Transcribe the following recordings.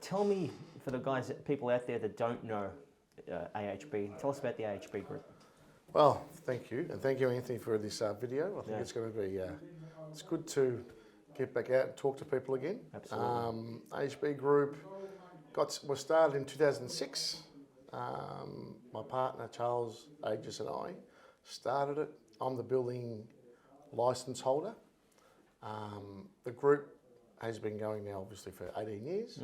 tell me, for the guys, people out there that don't know AHB, tell us about the AHB group. Well, thank you, and thank you, Anthony, for this video. I think it's going to be it's good to get back out and talk to people again. Absolutely. AHB Group was started in 2006. My partner Charles Aegis and I started it. I'm the building licence holder. The group has been going now obviously for 18 years.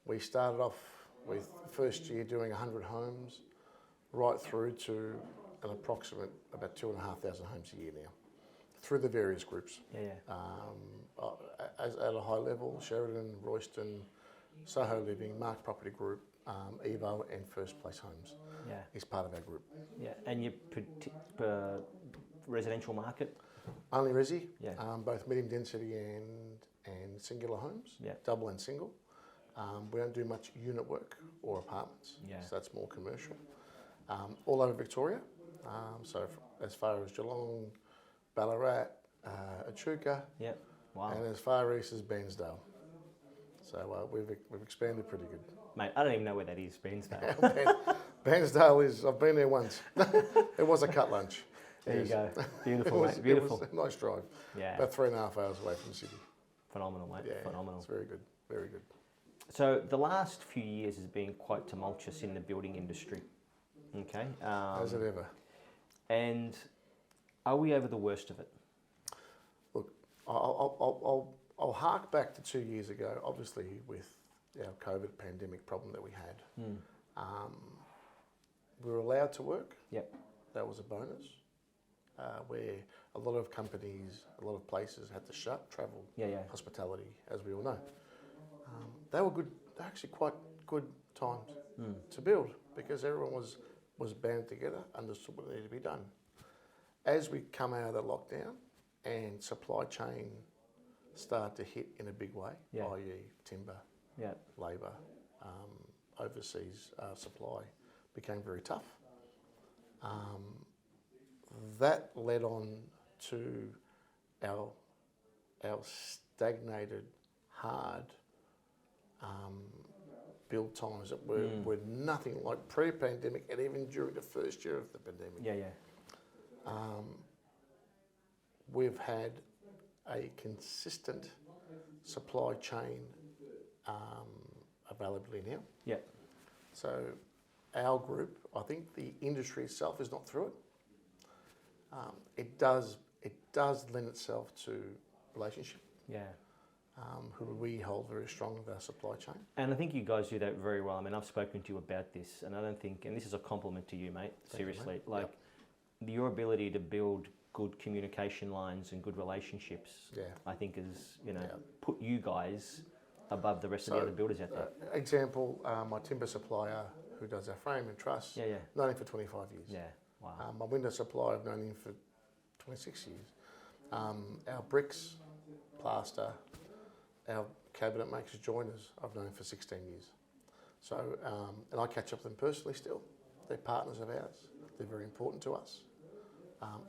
We started off with first year doing 100 homes, right through to an approximate about 2,500 homes a year now, through the various groups. At a high level, Sheridan, Royston, Soho Living, Mark Property Group, Evo and First Place Homes is part of our group. Yeah, and your residential market? Only resi, both medium density and singular homes, double and single. We don't do much unit work or apartments, so that's more commercial. All over Victoria, so as far as Geelong, Ballarat, Echuca, and as far east as Bairnsdale. So we've expanded pretty good. Mate, I don't even know where that is, Bairnsdale. Bairnsdale is, I've been there once. It was a cut lunch. There you go. Beautiful, mate. Beautiful. It was a nice drive. Yeah. About 3.5 hours away from the city. Phenomenal, mate. Yeah, phenomenal. It's very good. Very good. So the last few years has been quite tumultuous in the building industry. Okay. As it ever. And are we over the worst of it? Look, I'll hark back to 2 years ago, obviously with our COVID pandemic problem that we had. We were allowed to work. Yep. That was a bonus. Where a lot of companies, a lot of places had to shut, travel, hospitality, as we all know. They were good, actually quite good times to build because everyone was bound together, understood what needed to be done. As we come out of the lockdown and supply chain start to hit in a big way, i.e. timber, labour, overseas supply became very tough. That led on to our stagnated, hard build times that were nothing like pre-pandemic and even during the first year of the pandemic. We've had a consistent supply chain availability now. So our group, I think the industry itself is not through it. It does lend itself to relationship. Who we hold very strong with our supply chain. And I think you guys do that very well. I mean, I've spoken to you about this, and I don't think, and this is a compliment to you, mate, seriously, your ability to build good communication lines and good relationships, I think is, put you guys above the rest of the other builders out there. Example, my timber supplier who does our frame and truss, known him for 25 years. Wow. My window supplier, I've known him for 26 years. Our bricks, plaster, our cabinet makers, joiners, I've known for 16 years. So, and I catch up with them personally still. They're partners of ours. They're very important to us.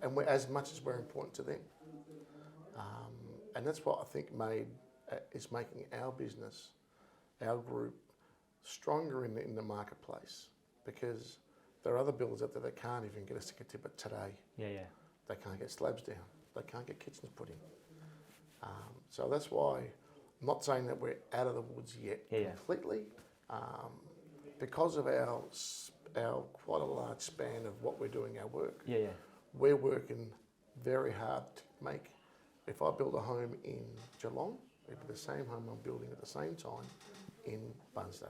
And we're as much as we're important to them. And that's what I think is making our business, our group, stronger in the marketplace, because there are other builders out there that can't even get a sticker timber today. They can't get slabs down. They can't get kitchens put in. So that's why I'm not saying that we're out of the woods yet completely. Because of our quite a large span of what we're doing, our work, we're working very hard to make, if I build a home in Geelong, it'd be the same home I'm building at the same time in Bairnsdale,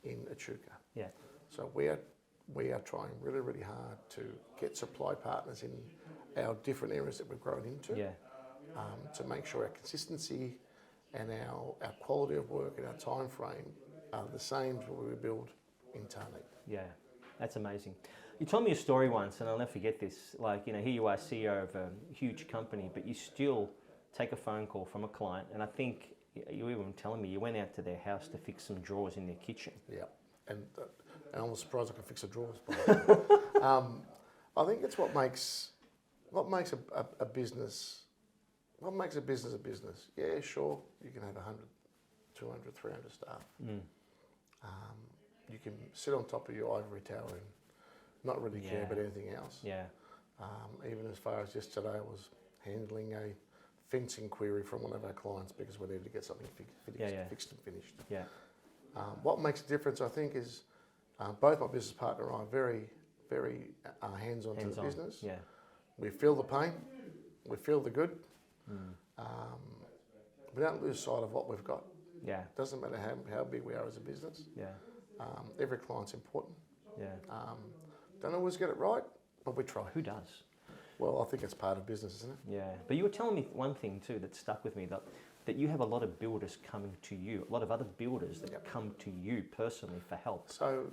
in Echuca. So we are trying really, really hard to get supply partners in our different areas that we've grown into, to make sure our consistency and our quality of work and our time frame are the same as what we build in Tarneit. That's amazing. You told me a story once, and I'll never forget this. Like, here you are, CEO of a huge company, but you still take a phone call from a client, and I think you were even telling me you went out to their house to fix some drawers in their kitchen. And I'm surprised I can fix the drawers. I think it's what makes a business. What makes a business a business? Yeah, sure, you can have 100 200, 300 staff. You can sit on top of your ivory tower and not really care about anything else. Yeah. Even as far as yesterday, I was handling a fencing query from one of our clients because we needed to get something fixed and finished. Yeah. What makes a difference, I think, is both my business partner and I are very, very hands-on to the business. Yeah. We feel the pain, we feel the good. We don't lose sight of what we've got. Yeah. Doesn't matter how big we are as a business. Yeah. Every client's important. Yeah. Don't always get it right, but we try. Who does? Well, I think it's part of business, isn't it? Yeah. But you were telling me one thing too that stuck with me, that you have a lot of builders coming to you, a lot of other builders that come to you personally for help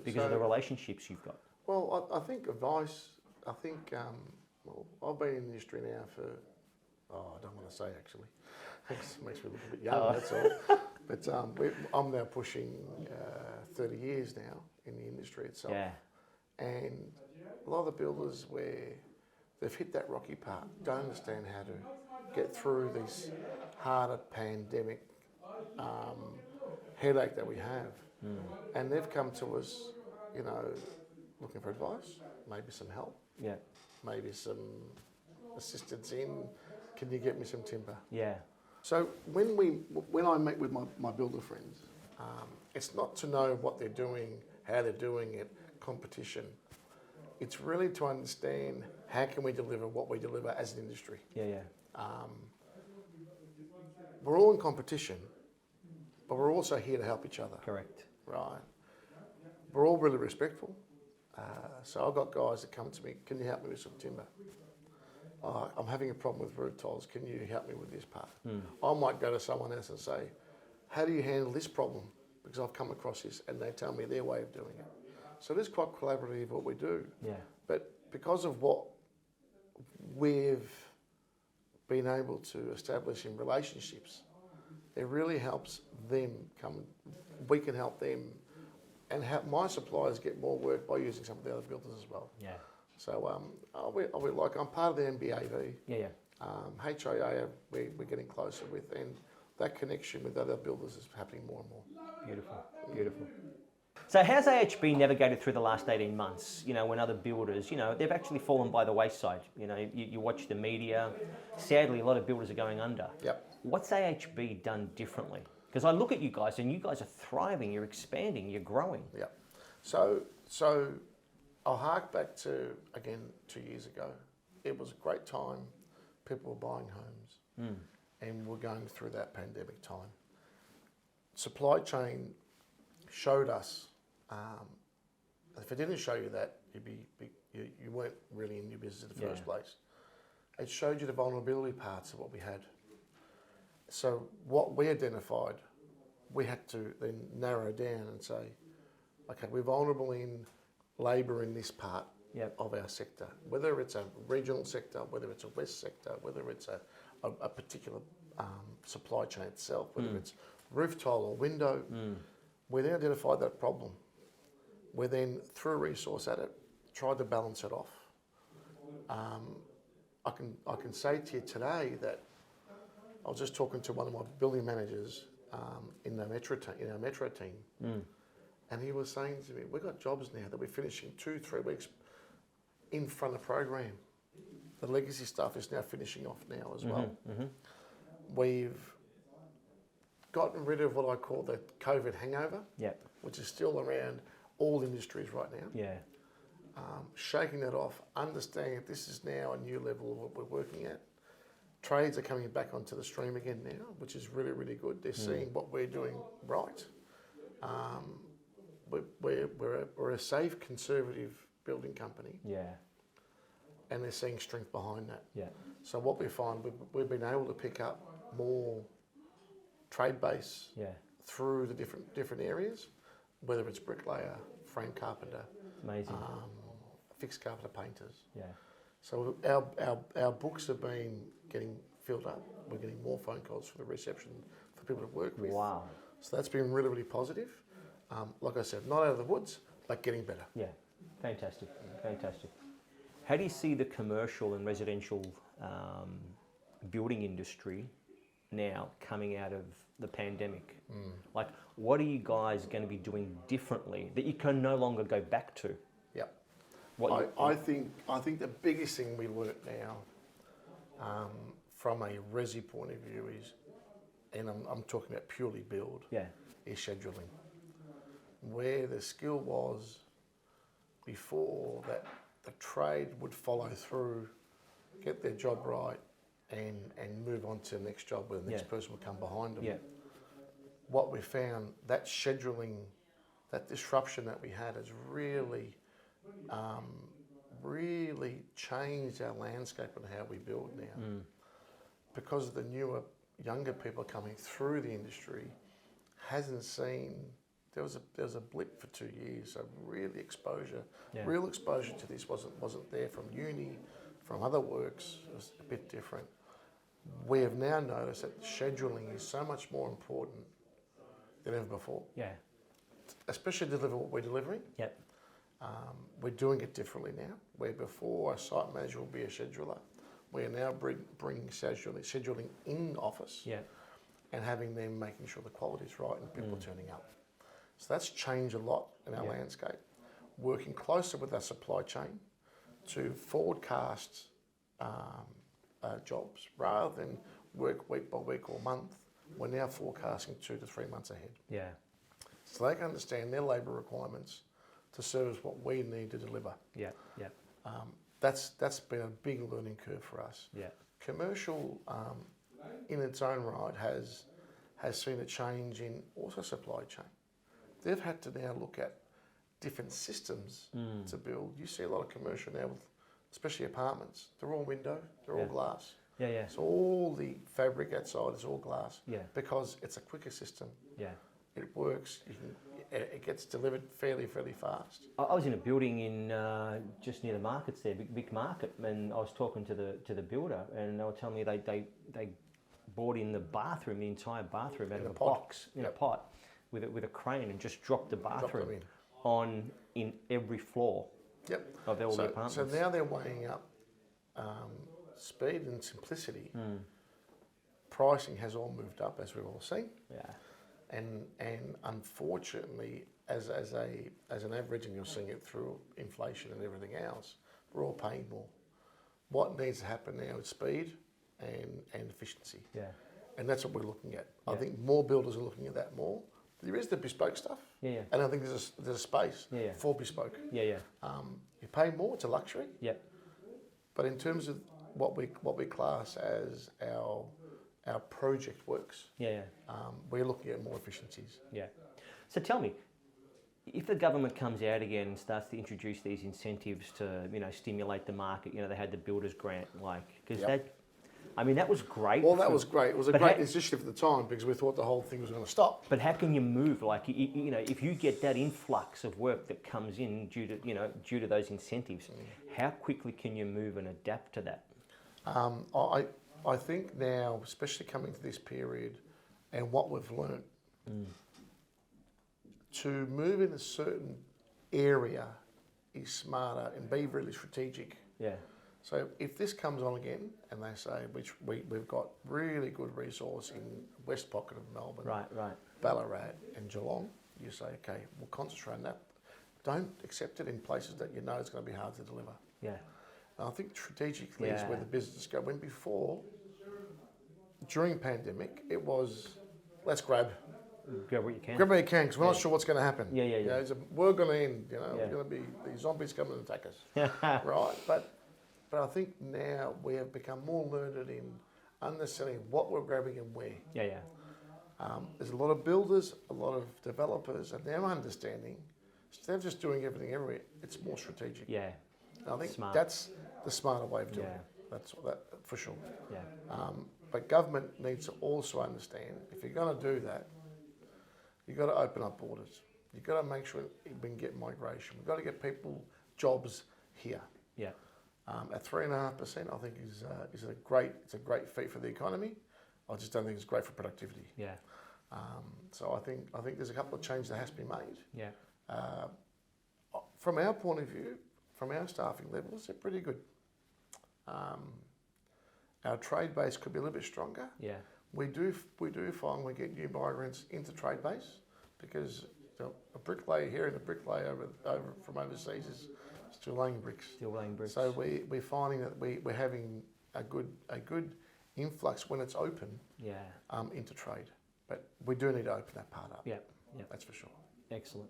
because of the relationships you've got. Well, I think advice, I've been in the industry now for, I don't want to say actually. It makes me look a bit young, that's all. But I'm now pushing 30 years now in the industry itself. Yeah. And a lot of the builders where they've hit that rocky part don't understand how to get through this harder pandemic headache that we have. And they've come to us, looking for advice, maybe some help, maybe some assistance in, can you get me some timber? Yeah. So when I meet with my builder friends, it's not to know what they're doing, how they're doing it, competition. It's really to understand how can we deliver what we deliver as an industry. Yeah, yeah. We're all in competition, but we're also here to help each other. Correct. Right. We're all really respectful. So I've got guys that come to me, can you help me with some timber? I'm having a problem with roof tiles, can you help me with this part? I might go to someone else and say, how do you handle this problem? Because I've come across this, and they tell me their way of doing it. So it is quite collaborative what we do. Yeah. But because of what we've been able to establish in relationships, it really helps them come. We can help them, and help my suppliers get more work by using some of the other builders as well. Yeah. So I'm part of the MBAV. Yeah. HIA we're getting closer with, and that connection with other builders is happening more and more. Beautiful, beautiful. So how's AHB navigated through the last 18 months, when other builders, they've actually fallen by the wayside? You watch the media. Sadly, a lot of builders are going under. Yep. What's AHB done differently? Because I look at you guys, and you guys are thriving, you're expanding, you're growing. Yep. So I'll hark back to, again, 2 years ago. It was a great time. People were buying homes, and we're going through that pandemic time. Supply chain showed us. If it didn't show you that, you weren't really in your business in the first place. It showed you the vulnerability parts of what we had. So what we identified, we had to then narrow down and say, okay, we're vulnerable in labour in this part of our sector, whether it's a regional sector, whether it's a west sector, whether it's a particular supply chain itself, whether it's roof tile or window. We then identified that problem. We then threw a resource at it, tried to balance it off. I can say to you today that I was just talking to one of my building managers in our metro team, and he was saying to me, we've got jobs now that we're finishing 2-3 weeks in front of program. The legacy stuff is now finishing off now as well. We've gotten rid of what I call the COVID hangover, which is still around all industries right now. Yeah. Shaking that off, understanding that this is now a new level of what we're working at. Trades are coming back onto the stream again now, which is really, really good. They're seeing what we're doing right. We're a safe, conservative building company. Yeah. And they're seeing strength behind that. Yeah. So what we find, we've been able to pick up more trade base through the different areas, whether it's bricklayer, frame carpenter, amazing, fixed carpenter, painters. Yeah. So our books have been getting filled up. We're getting more phone calls for the reception for people to work with. Wow. So that's been really, really positive. Like I said, not out of the woods, but getting better. Yeah, fantastic, fantastic. How do you see the commercial and residential building industry now coming out of the pandemic? Like, what are you guys going to be doing differently that you can no longer go back to? Yep. What I think the biggest thing we learnt now, from a resi point of view is, and I'm talking about purely build, is scheduling. Where the skill was before, that the trade would follow through, get their job right, and move on to the next job where the next person would come behind them. What we found, that scheduling, that disruption that we had has really, really changed our landscape and how we build now. Because of the newer, younger people coming through the industry, hasn't seen, there was a blip for 2 years, so really real exposure to this wasn't there from uni, from other works. It was a bit different. We have now noticed that scheduling is so much more important than ever before. Especially to deliver what we're delivering. We're doing it differently now. Where before a site manager will be a scheduler, we are now bringing scheduling in office and having them making sure the quality is right and people turning up. So that's changed a lot in our landscape. Working closer with our supply chain to forecast jobs rather than work week by week or month. We're now forecasting 2 to 3 months ahead. So they can understand their labour requirements to service what we need to deliver. That's been a big learning curve for us. Commercial, in its own right, has seen a change in also supply chain. They've had to now look at different systems to build. You see a lot of commercial now, especially apartments. They're all window, they're all glass. So all the fabric outside is all glass because it's a quicker system. It works. It gets delivered fairly fast. I was in a building in just near the markets there, big market, and I was talking to the builder, and they were telling me they brought in the bathroom, the entire bathroom out of a box in a pot with a crane, and just dropped the bathroom in every floor of all the apartments. So now they're weighing up speed and simplicity. Pricing has all moved up, as we've all seen. And unfortunately, as an average, and you're seeing it through inflation and everything else, we're all paying more. What needs to happen now is speed and efficiency. And that's what we're looking at. I think more builders are looking at that more. There is the bespoke stuff, and I think there's a space for bespoke. You pay more; it's a luxury. But in terms of what we class as our project works, we're looking at more efficiencies. So tell me, if the government comes out again and starts to introduce these incentives to stimulate the market, they had the builders grant, because that was great. Well, that was great. It was a great initiative at the time because we thought the whole thing was going to stop. But how can you move? If you get that influx of work that comes in due to those incentives, how quickly can you move and adapt to that? I think now, especially coming to this period, and what we've learnt, to move in a certain area is smarter and be really strategic. So if this comes on again, and they say, which we've got really good resource in West Pocket of Melbourne, Ballarat and Geelong, you say, okay, we'll concentrate on that. Don't accept it in places that you know it's going to be hard to deliver. And I think strategically is where the business go. When before, during pandemic, it was, let's grab what you can. Grab what you can, because we're not sure what's going to happen. We're going to end, we're going to be, these zombies coming and attack us. Right? But I think now we have become more learned in understanding what we're grabbing and where. There's a lot of builders, a lot of developers, and they're understanding, instead of just doing everything everywhere, it's more strategic. And I think that's the smarter way of doing it. That's that for sure. But government needs to also understand, if you're going to do that, you've got to open up borders. You've got to make sure we can get migration. We've got to get people jobs here. At 3.5%, I think is a great feat for the economy. I just don't think it's great for productivity. So I think there's a couple of changes that has to be made. From our point of view, from our staffing levels, they're pretty good. Our trade base could be a little bit stronger. We do find we get new migrants into trade base because a bricklayer here and a bricklayer over from overseas is still laying bricks. Still laying bricks. So we're finding that we're having a good influx when it's open. Yeah. Into trade, but we do need to open that part up. Yeah. Yeah. That's for sure. Excellent.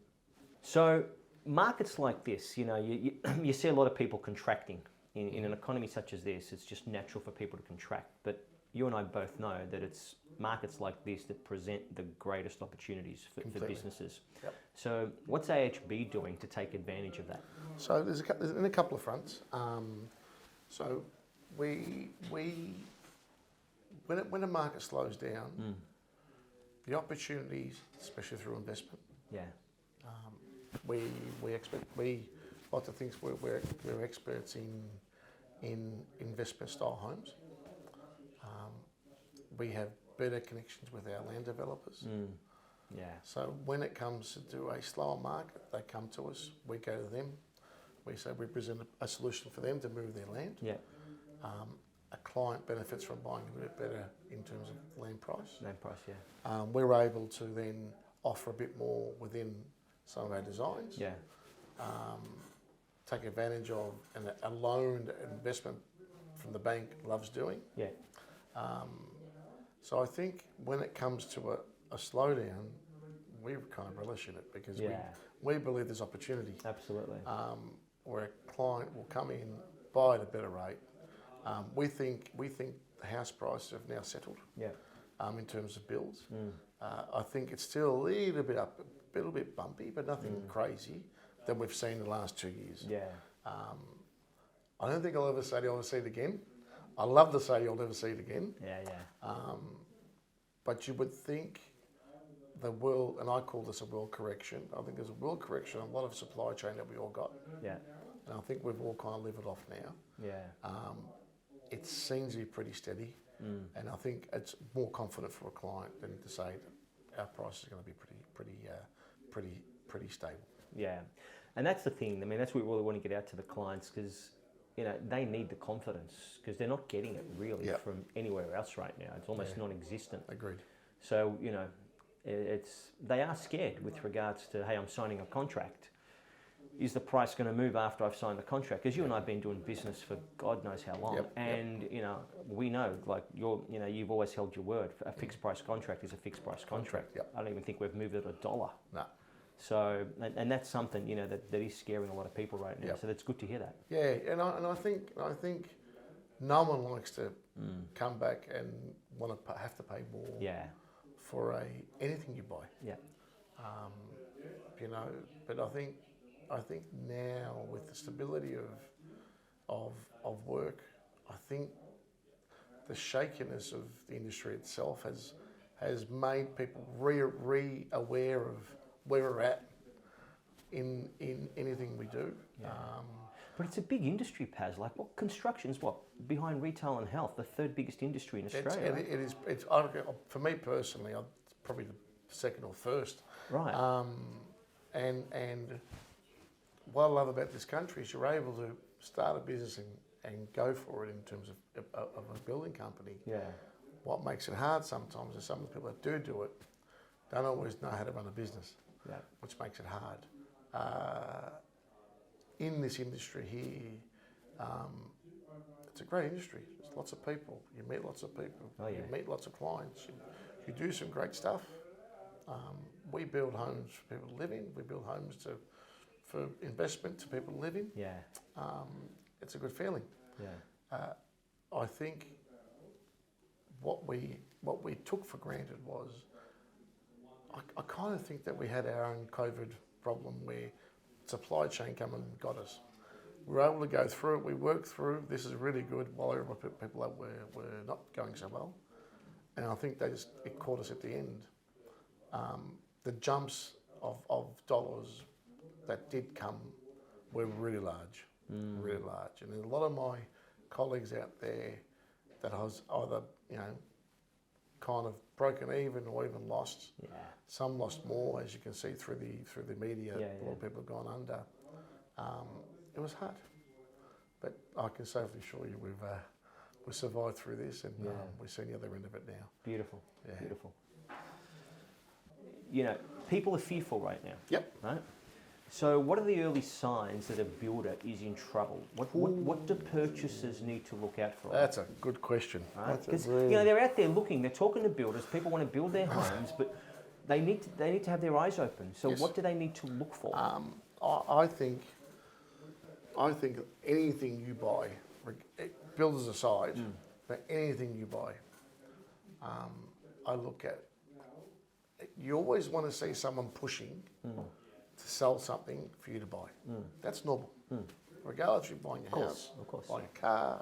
So markets like this, you know, you see a lot of people contracting in an economy such as this. It's just natural for people to contract, but you and I both know that it's markets like this that present the greatest opportunities for businesses. Yep. So what's AHB doing to take advantage of that? So there's in a couple of fronts. So when a market slows down, the opportunities, especially through investment. Yeah. We like to think we're experts in investment style homes. We have better connections with our land developers. Yeah. So when it comes to a slower market, they come to us. We go to them. We say we present a solution for them to move their land. Yeah. A client benefits from buying a bit better in terms of land price. Land price, yeah. We're able to then offer a bit more within some of our designs. Yeah. Take advantage of a loan investment from the bank loves doing. Yeah. So I think when it comes to a slowdown, we kind of relish in it because we believe there's opportunity. Absolutely. Where a client will come in, buy at a better rate. We think the house prices have now settled. Yeah. In terms of builds. I think it's still a little bit up, a little bit bumpy, but nothing crazy than we've seen in the last 2 years. Yeah. I don't think I'll ever say you'll never see it again. I love to say you'll never see it again. Yeah, yeah. But you would think the world, and I call this a world correction. I think there's a world correction, a lot of supply chain that we all got. Yeah. And I think we've all kind of lived it off now. Yeah. It seems to be pretty steady. And I think it's more confident for a client than to say that our price is going to be pretty stable. Yeah, and that's the thing. I mean, that's what we really want to get out to the clients because, you know, they need the confidence because they're not getting it really from anywhere else right now. It's almost non-existent. Agreed. So, you know, they are scared with regards to, hey, I'm signing a contract. Is the price going to move after I've signed the contract? Because you and I have been doing business for God knows how long, and you know we know, like you've always held your word. A fixed price contract is a fixed price contract. I don't even think we've moved it $1. No. So, and that's something that is scaring a lot of people right now. So that's good to hear that. Yeah, and I think no one likes to come back and want to have to pay more. Yeah. For anything you buy. Yeah. You know, but I think now with the stability of work, I think the shakiness of the industry itself has made people re-aware of where we're at in anything we do. Yeah. But it's a big industry, Paz. Like, what construction's behind retail and health, the third biggest industry in Australia. It is. It's for me personally, it's probably the second or first. Right. And what I love about this country is you're able to start a business and go for it in terms of a building company. Yeah. What makes it hard sometimes is some of the people that do it don't always know how to run a business, which makes it hard. In this industry here, it's a great industry. There's lots of people. You meet lots of people. Oh, yeah. You meet lots of clients. You do some great stuff. We build homes for people to live in. We build homes for investment to people to live in. Yeah. It's a good feeling. Yeah. I think what we took for granted was, I kind of think that we had our own COVID problem where supply chain come and got us. We were able to go through it. We worked through. This is really good. While there were people that were not going so well, and I think it caught us at the end. The jumps of dollars that did come were really large, really large. And there's a lot of my colleagues out there that I was either, kind of broken even or even lost. Yeah. Some lost more, as you can see through the media. A lot of people have gone under. It was hard, but I can safely assure you we survived through this, and Yeah. we're seeing the other end of it now. Beautiful. Yeah. Beautiful. You know, people are fearful right now. Yep. Right? So what are the early signs that a builder is in trouble? What do purchasers need to look out for? That's a good question. Right? Because you know, they're out there looking, they're talking to builders, people want to build their homes, but they need to have their eyes open. So Yes. what do they need to look for? I think anything you buy, builders aside, but anything you buy, I look at. You always want to see someone pushing to sell something for you to buy. That's normal. Regardless if you're buying a house, buying a car,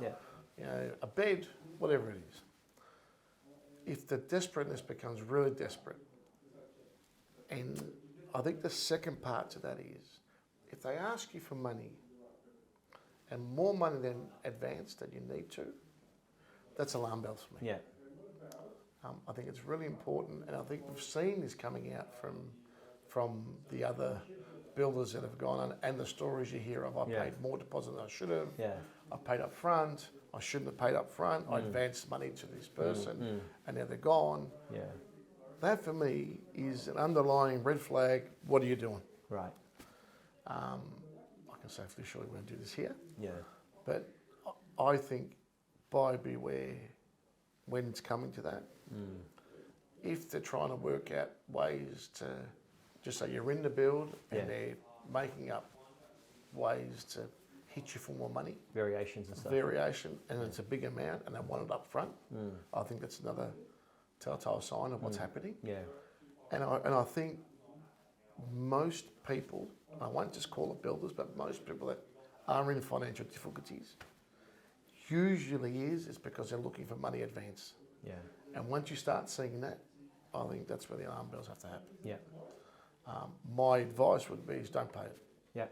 you know, a bed, whatever it is. If the desperateness becomes really desperate, and I think the second part to that is, if they ask you for money, and more money than advance than you need to, that's alarm bells for me. Yeah. I think it's really important, and I think we've seen this coming out from the other builders that have gone on, and the stories you hear of, I paid more deposit than I should have, I paid up front, I shouldn't have paid up front, I advanced money to this person, and now they're gone. Yeah. That for me is an underlying red flag. What are you doing? Right. I can safely assure you we won't do this here. Yeah. But I think buyer beware when it's coming to that. If they're trying to work out ways to, just say you're in the build and they're making up ways to hit you for more money. Variations and stuff. Variation, and it's a big amount and they want it up front. I think that's another telltale sign of what's happening. Yeah. And I think most people, I won't just call it builders, but most people that are in financial difficulties usually is because they're looking for money advance. Yeah. And once you start seeing that, I think that's where the alarm bells have to happen. Yeah. My advice would be is don't pay it. Yeah.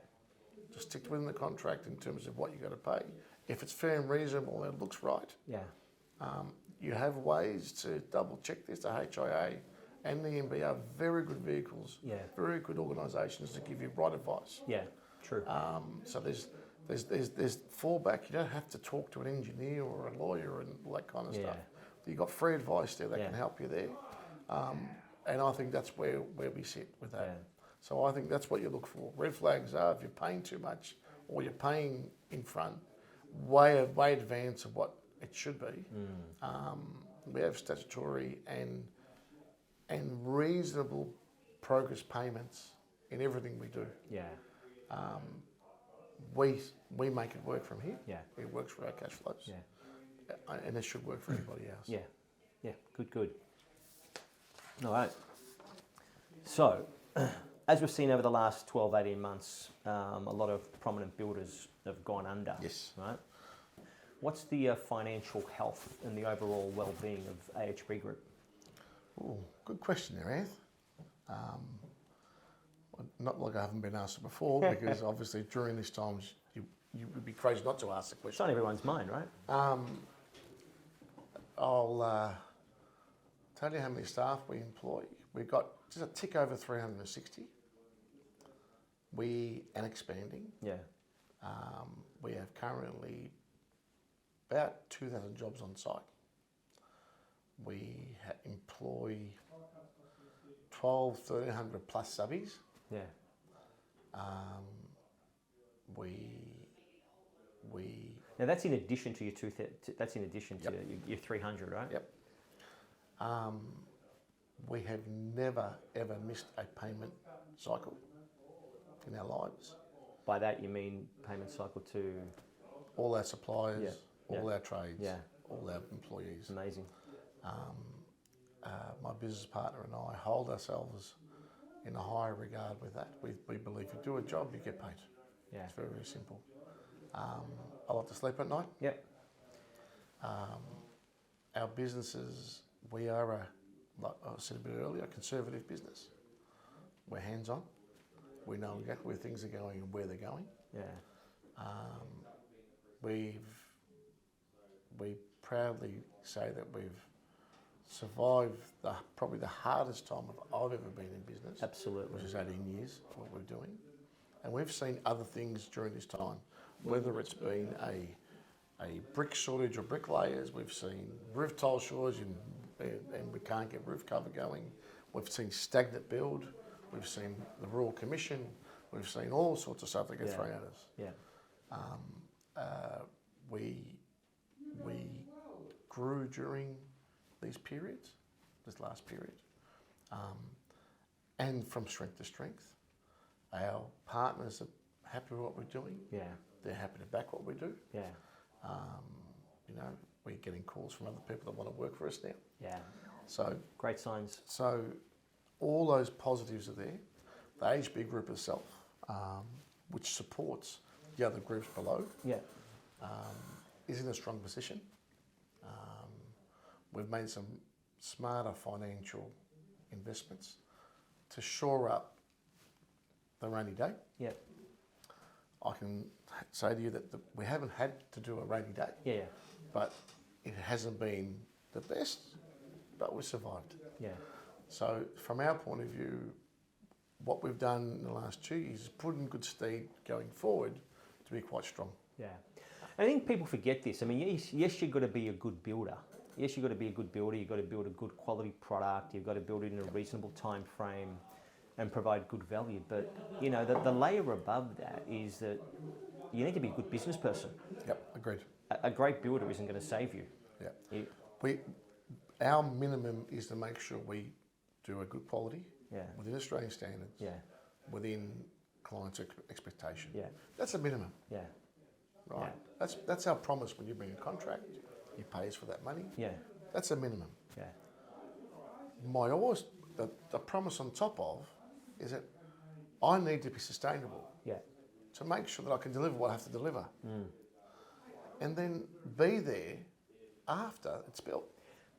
Just stick within the contract in terms of what you got to pay. If it's fair and reasonable and it looks right, you have ways to double check this. The HIA and the MB are very good vehicles, very good organisations to give you right advice. Yeah. True. So there's fallback. You don't have to talk to an engineer or a lawyer and all that kind of stuff. You've got free advice there that can help you there. And I think that's where we sit with that. Yeah. So I think that's what you look for. Red flags are if you're paying too much or you're paying in front, way advance of what it should be. We have statutory and reasonable progress payments in everything we do. Yeah. We make it work from here. Yeah. It works for our cash flows. Yeah. And it should work for anybody else. Yeah. Yeah. Good. All right. So, as we've seen over the last 12, 18 months, a lot of prominent builders have gone under. Yes. Right? What's the financial health and the overall well-being of AHB Group? Ooh, good question there, Anth. Not like I haven't been asked it before, because obviously during these times you would be crazy not to ask the It's question. on everyone's mind, right? I'll tell you how many staff we employ. We've got just a tick over 360. And expanding. Yeah. We have currently about 2,000 jobs on site. We employ 1,300 plus subbies. Yeah. Now that's in addition to your that's in addition to your 300, right? Yep. We have never ever missed a payment cycle in our lives. By that you mean payment cycle to all our suppliers, all our trades, all our employees. Amazing. My business partner and I hold ourselves in a higher regard with that. We believe you do a job, you get paid. Yeah. It's very, very simple. I like to sleep at night. Yep. Our businesses, we are, like I said a bit earlier, a conservative business. We're hands-on. We know exactly where things are going and where they're going. Yeah. We proudly say that we've survived probably the hardest time I've ever been in business. Absolutely. Which is 18 years, what we're doing. And we've seen other things during this time, whether it's been a brick shortage of bricklayers. We've seen roof tile shortage and we can't get roof cover going. We've seen stagnant build. We've seen the Royal Commission. We've seen all sorts of stuff that get thrown at us. Yeah. We grew during these periods, this last period, and from strength to strength. Our partners are happy with what we're doing. Yeah. They're happy to back what we do. Yeah. You know, we're getting calls from other people that want to work for us now. Yeah. So great signs. So all those positives are there. The HB group itself, which supports the other groups below, is in a strong position. We've made some smarter financial investments to shore up the rainy day. Yeah. I can say to you that we haven't had to do a rainy day. Yeah. But it hasn't been the best, but we survived. Yeah. So from our point of view, what we've done in the last 2 years is put in good stead going forward to be quite strong. Yeah. I think people forget this. I mean, yes, you've got to be a good builder. Yes, you've got to be a good builder. You've got to build a good quality product. You've got to build it in a reasonable time frame and provide good value. But, you know, the layer above that is that you need to be a good business person. Yep, agreed. A great builder isn't going to save you. Yeah. Our minimum is to make sure we do a good quality within Australian standards, within clients' expectation. Yeah. That's a minimum. Yeah. Right. Yeah. That's our promise when you bring a contract. You pay us for that money. Yeah. That's a minimum. Yeah. The promise on top of is that I need to be sustainable. Yeah. To make sure that I can deliver what I have to deliver. And then be there after it's built.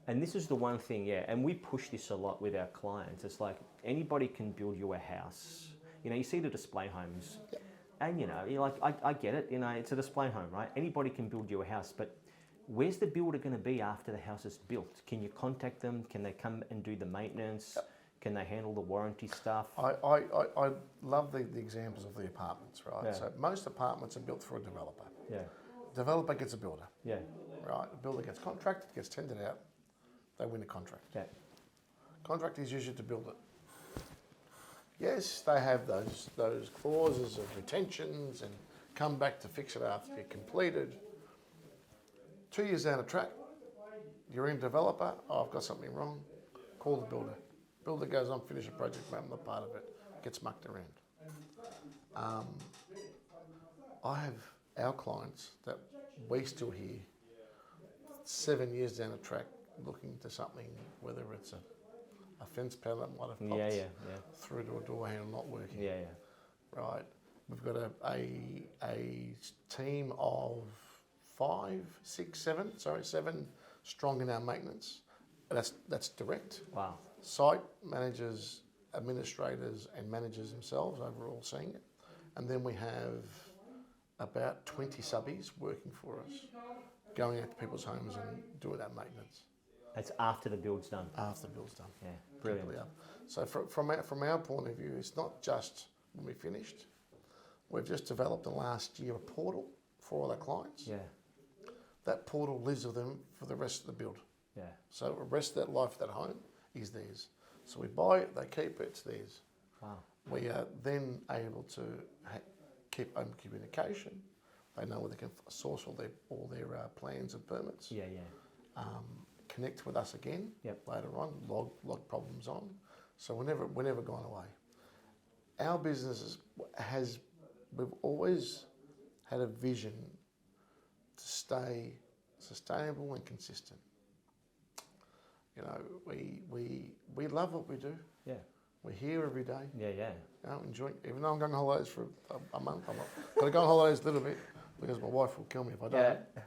And this is the one thing, and we push this a lot with our clients. It's like anybody can build you a house. You know, you see the display homes, and you know, you're like, I get it. You know, it's a display home, right? Anybody can build you a house, but where's the builder going to be after the house is built? Can you contact them? Can they come and do the maintenance? Can they handle the warranty stuff? I love the examples of the apartments, right? Yeah. So most apartments are built through a developer. Yeah. Developer gets a builder. Yeah. Right. The builder gets contracted, gets tendered out. They win the contract. Yeah. Contract is usually to build it. Yes, they have those clauses of retentions and come back to fix it after you're completed. 2 years down the track, you're in developer. Oh, I've got something wrong. Call the builder. Builder goes on, finish a project, but I'm not part of it. Gets mucked around. I have our clients that we still hear 7 years down the track looking to something, whether it's a fence panel that might have popped through to a door handle not working. Yeah. Right. We've got a team of 7 strong in our maintenance. That's direct. Wow. Site managers, administrators and managers themselves overall seeing it. And then we have about 20 subbies working for us, going out to people's homes and doing that maintenance. That's after the build's done? After the build's done. Yeah, brilliant. So from our point of view, it's not just when we finished. We've just developed the last year a portal for all our clients. Yeah. That portal lives with them for the rest of the build. Yeah. So the rest of that life of that home is theirs. So we buy it, they keep it, it's theirs. Wow. We are then able to keep open communication. They know where they can source all their plans and permits. Yeah. Connect with us again later on, log problems on. So we're never gone away. Our business we've always had a vision to stay sustainable and consistent. You know, we love what we do. Yeah. We're here every day. Yeah. You know, enjoying. Even though I'm going on holidays for a month, I'm not going to go on holidays a little bit because my wife will kill me if I don't. Yeah.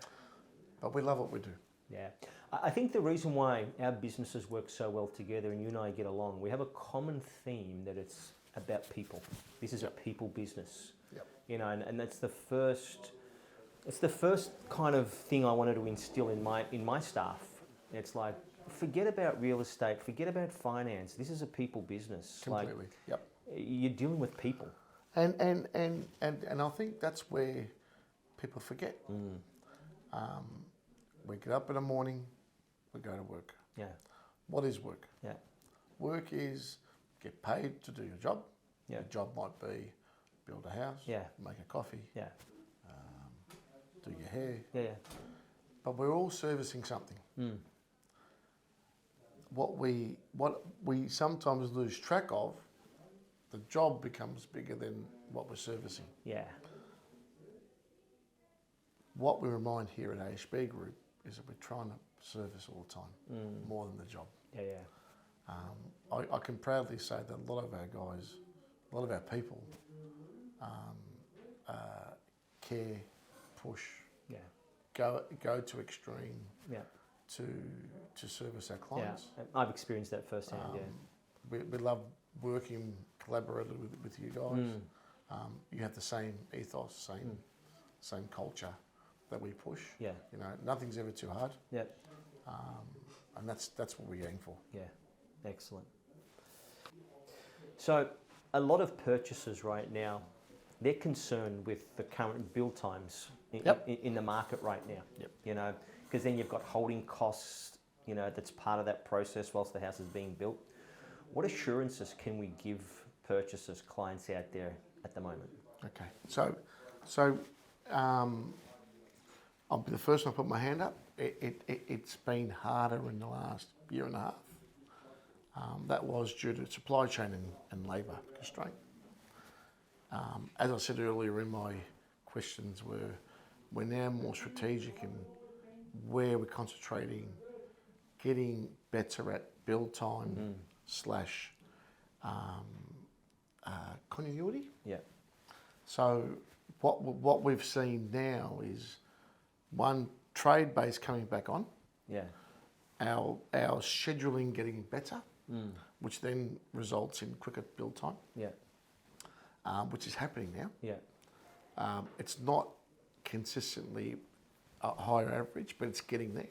But we love what we do. Yeah. I think the reason why our businesses work so well together and you and I get along, we have a common theme that it's about people. This is a people business. Yep. You know, and that's the first. It's the first kind of thing I wanted to instill in my staff. It's like, forget about real estate, forget about finance. This is a people business. Completely. Like, you're dealing with people. And I think that's where people forget. We get up in the morning, we go to work. Yeah. What is work? Yeah. Work is get paid to do your job. Yeah. Your job might be build a house, Yeah. make a coffee, Yeah. do your hair. Yeah. Yeah. But we're all servicing something. What we sometimes lose track of, the job becomes bigger than what we're servicing. Yeah. What we remind here at ASB Group is that we're trying to service all the time, more than the job. Yeah. Yeah. I can proudly say that a lot of our guys, a lot of our people, care, push, Yeah. go to extreme Yeah. to service our clients. Yeah. I've experienced that firsthand. We love working collaboratively with you guys. You have the same ethos, same culture that we push. Yeah. You know, nothing's ever too hard. Yeah. And that's what we're aiming for. Yeah. Excellent. So, a lot of purchasers right now, they're concerned with the current build times in the market right now. Yep. You know, because then you've got holding costs, you know, that's part of that process whilst the house is being built. What assurances can we give purchasers, clients out there at the moment? Okay. So I'll be the first one to put my hand up. It's been harder in the last year and a half. That was due to supply chain and labour constraint. As I said earlier in my questions, we're now more strategic in where we're concentrating, getting better at build time slash continuity. Yeah. So what we've seen now is one, trade base coming back on. Yeah. Our scheduling getting better, which then results in quicker build time. Yeah. Which is happening now. Yeah. It's not consistently a higher average, but it's getting there.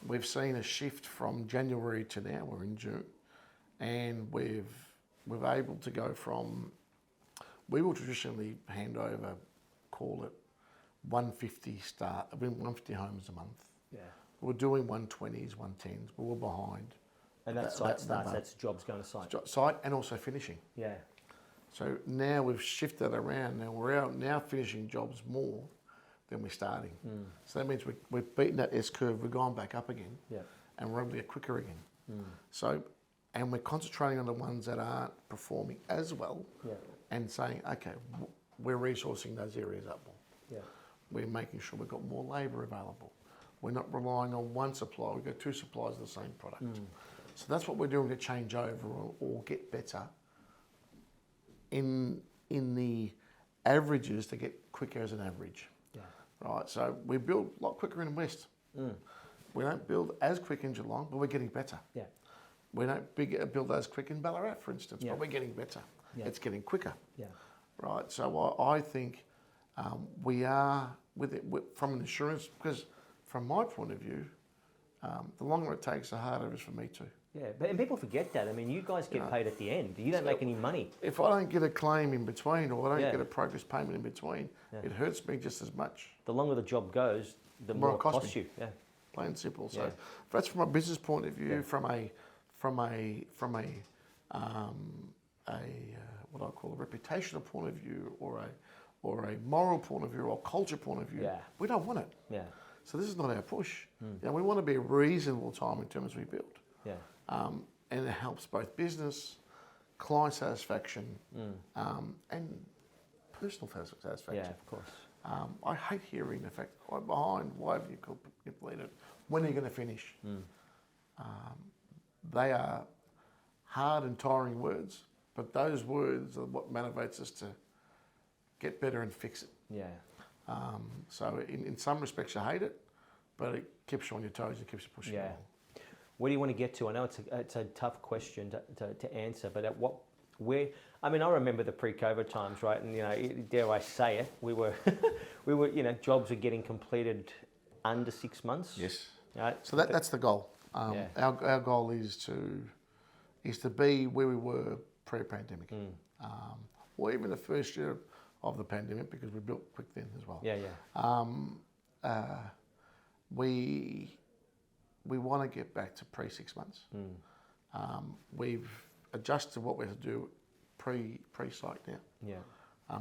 We've seen a shift from January to now. We're in June, and we're able to go from. We will traditionally hand over, call it 150 homes a month. Yeah. We're doing 120s, 110s, but we're behind. And that's site starts, that's jobs going to site. Site and also finishing. Yeah. So now we've shifted around. Now we're out now finishing jobs more than we're starting. So that means we've beaten that S curve. We've gone back up again. Yeah. And we're able to get quicker again. So, and we're concentrating on the ones that aren't performing as well. Yeah. And saying, okay, we're resourcing those areas up more. Yeah. We're making sure we've got more labour available. We're not relying on one supplier. We've got two suppliers of the same product. So that's what we're doing to change over or get better in the averages to get quicker as an average. Yeah. Right, so we build a lot quicker in the West. We don't build as quick in Geelong, but we're getting better. Yeah. We don't build as quick in Ballarat, for instance, but we're getting better. Yeah. It's getting quicker. Yeah. Right, so I think we are with it from an insurance, because from my point of view, the longer it takes, the harder it is for me too. Yeah, and people forget that. I mean, you guys get paid at the end. You don't make any money. If I don't get a claim in between, or I don't get a progress payment in between, it hurts me just as much. The longer the job goes, the more it costs you. Yeah. Plain and simple. So that's from a business point of view. From a what I call a reputational point of view, or a moral point of view, or a culture point of view, we don't want it. Yeah. So this is not our push. You know, we want to be a reasonable time in terms of we build. Yeah. And it helps both business, client satisfaction, and personal satisfaction. Yeah, of course. I hate hearing the fact, I'm behind, why haven't you completed? When are you going to finish? They are hard and tiring words, but those words are what motivates us to get better and fix it. Yeah. So in some respects you hate it, but it keeps you on your toes and keeps you pushing along. Where do you want to get to? I know it's a tough question to answer, but I remember the pre-COVID times, right? And, you know, dare I say it, we were, you know, jobs were getting completed under 6 months. Yes. Right? So that's the goal. Our goal is to be where we were pre-pandemic, or even the first year of the pandemic, because we built quick then as well. Yeah, yeah. we want to get back to pre 6 months. We've adjusted what we have to do pre-site now. Yeah.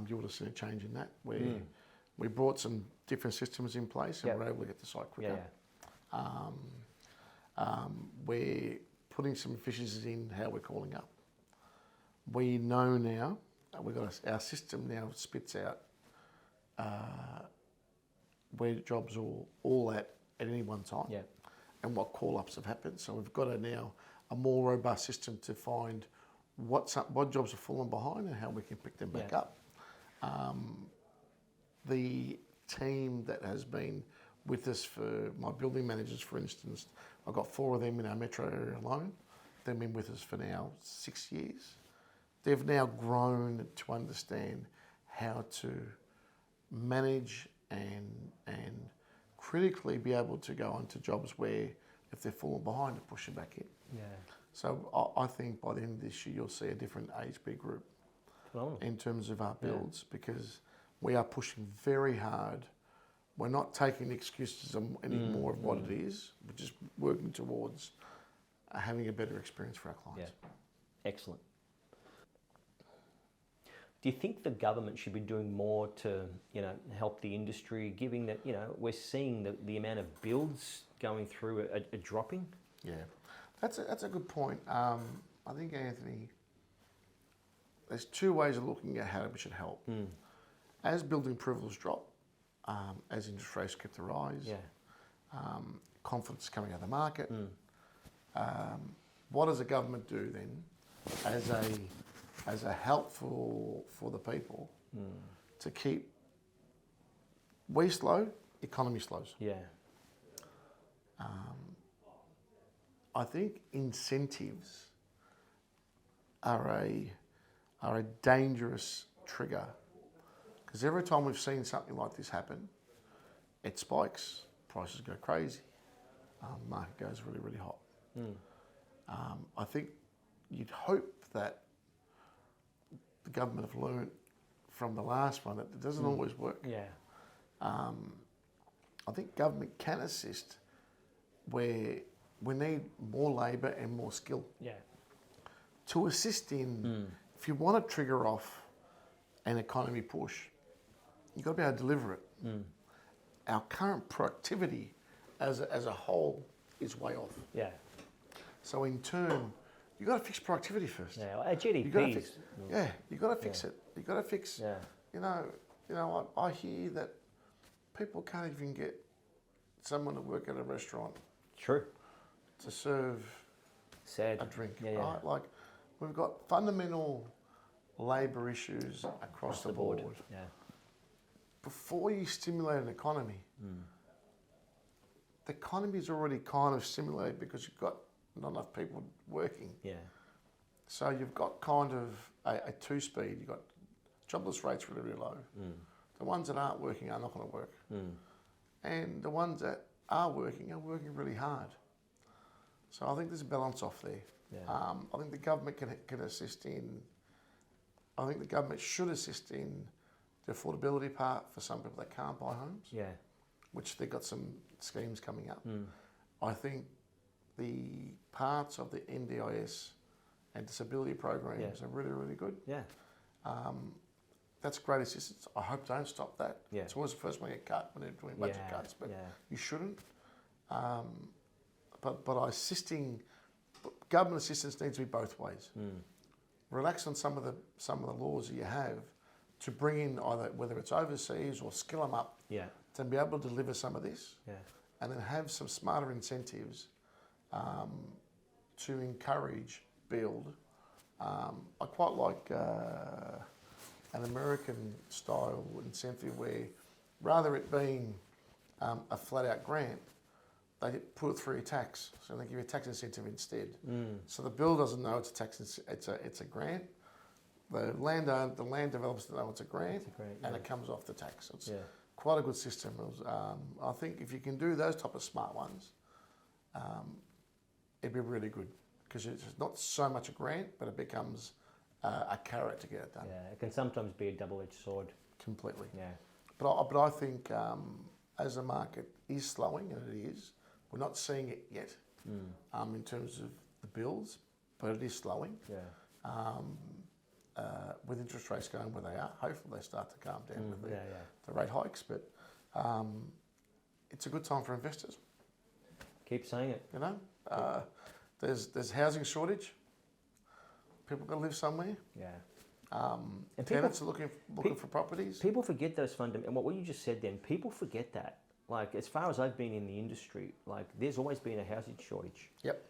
You would have seen a change in that. We brought some different systems in place and we're able to get the site quicker. We're putting some efficiencies in how we're calling up. We know now, our system now spits out where jobs are all at any one time and what call-ups have happened. So we've got now a more robust system to find what jobs have fallen behind and how we can pick them back up. The team that has been with us for my building managers, for instance, I've got 4 of them in our metro area alone. They've been with us for now 6 years. They've now grown to understand how to manage and critically be able to go onto jobs where if they're falling behind, to push them back in. Yeah. So I think by the end of this year, you'll see a different HB group in terms of our builds because we are pushing very hard. We're not taking excuses anymore of what it is. We're just working towards having a better experience for our clients. Yeah. Excellent. Do you think the government should be doing more to, help the industry, given that, we're seeing the amount of builds going through are dropping? Yeah, that's a good point. I think, Anthony, there's 2 ways of looking at how we should help. As building approvals drop, as interest rates keep to rise, confidence coming out of the market, what does the government do then as a help for the people to keep we slow, economy slows. Yeah. I think incentives are a dangerous trigger because every time we've seen something like this happen, it spikes, prices go crazy, market goes really, really hot. I think you'd hope that the government have learned from the last one that it doesn't always work. Yeah. I think government can assist where we need more labour and more skill. Yeah. To assist in, if you want to trigger off an economy push, you've got to be able to deliver it. Our current productivity as a whole is way off. Yeah. So in turn, you've got to fix productivity first. Yeah, well, GDP. You've got to fix it. You've got to fix. I hear that people can't even get someone to work at a restaurant. True. To serve a drink. Right? Like we've got fundamental labour issues across the board. Yeah. Before you stimulate an economy, the economy is already kind of stimulated because you've got not enough people working. Yeah. So you've got kind of a 2-speed. You've got jobless rates really, really low. The ones that aren't working are not going to work. And the ones that are working really hard. So I think there's a balance off there. Yeah. I think the government can assist in, I think the government should assist in the affordability part for some people that can't buy homes. Yeah. Which they've got some schemes coming up. I think the parts of the NDIS and disability programs are really, really good. Yeah. That's great assistance. I hope don't stop that. Yeah. It's always the first one to get cut when they're doing budget cuts, but you shouldn't. But government assistance needs to be both ways. Relax on some of the laws that you have to bring in either whether it's overseas or skill them up to be able to deliver some of this, and then have some smarter incentives to encourage build. I quite like an American style incentive where rather it being a flat out grant, they put it through your tax, so they give you a tax incentive instead. So the builder doesn't know it's a tax. It's a grant. The land developers don't know it's a grant, and it comes off the tax. So it's quite a good system. I think if you can do those type of smart ones, it'd be really good because it's not so much a grant, but it becomes a carrot to get it done. Yeah, it can sometimes be a double-edged sword. Completely. Yeah. But I think as the market is slowing, and it is, we're not seeing it yet in terms of the builds, but it is slowing. Yeah. With interest rates going where they are, hopefully they start to calm down with yeah. the rate hikes. But it's a good time for investors. Keep saying it. You know, there's housing shortage. People got to live somewhere. Yeah. And tenants are looking for properties. People forget those fundamentals. And what you just said then, people forget that. Like, as far as I've been in the industry, like, there's always been a housing shortage. Yep.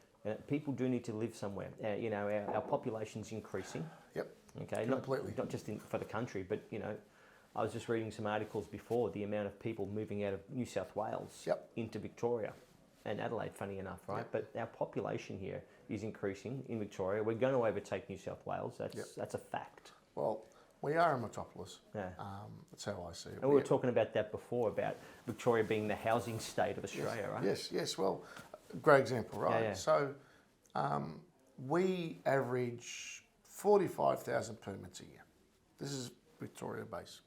People do need to live somewhere. You know, our population's increasing. Yep. Okay. Completely. Not just for the country, but, you know, I was just reading some articles before, the amount of people moving out of New South Wales into Victoria and Adelaide, funny enough, right? Yep. But our population here is increasing in Victoria. We're going to overtake New South Wales. That's a fact. Well, we are a metropolis. Yeah. That's how I see it. And we were talking about that before, about Victoria being the housing state of Australia, right? Yes. Well, great example, right? Yeah. So we average 45,000 permits a year. This is Victoria base.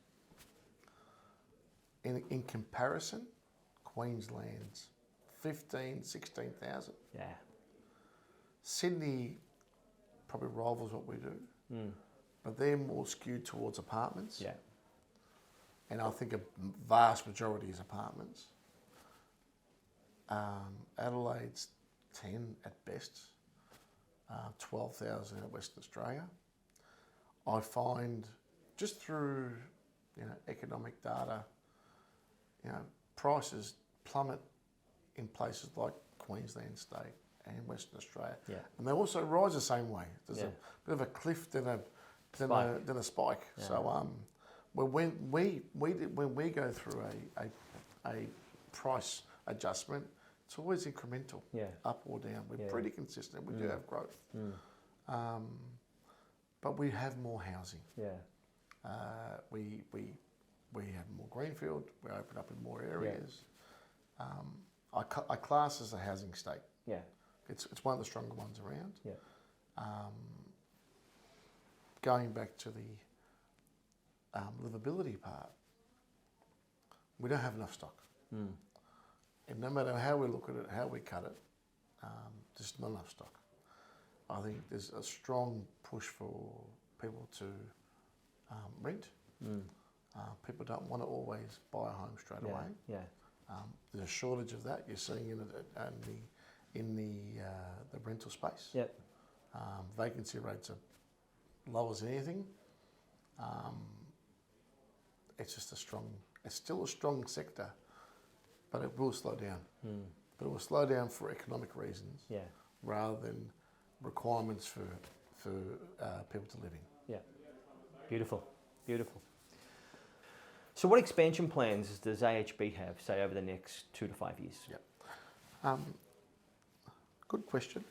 In comparison, Queensland's 16,000. Yeah. Sydney probably rivals what we do, but they're more skewed towards apartments. Yeah. And I think a vast majority is apartments. Adelaide's 10 at best, 12,000 in Western Australia. I find just through economic data, prices plummet in places like Queensland State and Western Australia. Yeah. And they also rise the same way. There's a bit of a cliff, then a spike. Yeah. So when we go through a price adjustment, it's always incremental, up or down. We're pretty consistent. We do have growth, but we have more housing. Yeah. We have more greenfield. We open up in more areas. I class as a housing state. Yeah. It's one of the stronger ones around. Yeah. Going back to the livability part, we don't have enough stock. And no matter how we look at it, how we cut it, there's not enough stock. I think there's a strong push for people to rent. People don't want to always buy a home straight away. Yeah. There's a shortage of that. You're seeing in the rental space. Yep. Vacancy rates are low as anything. It's just it's still a strong sector, but it will slow down. But it will slow down for economic reasons rather than requirements for people to live in. Yeah. Beautiful. So what expansion plans does AHB have, say, over the next 2 to 5 years? Yep. Good question.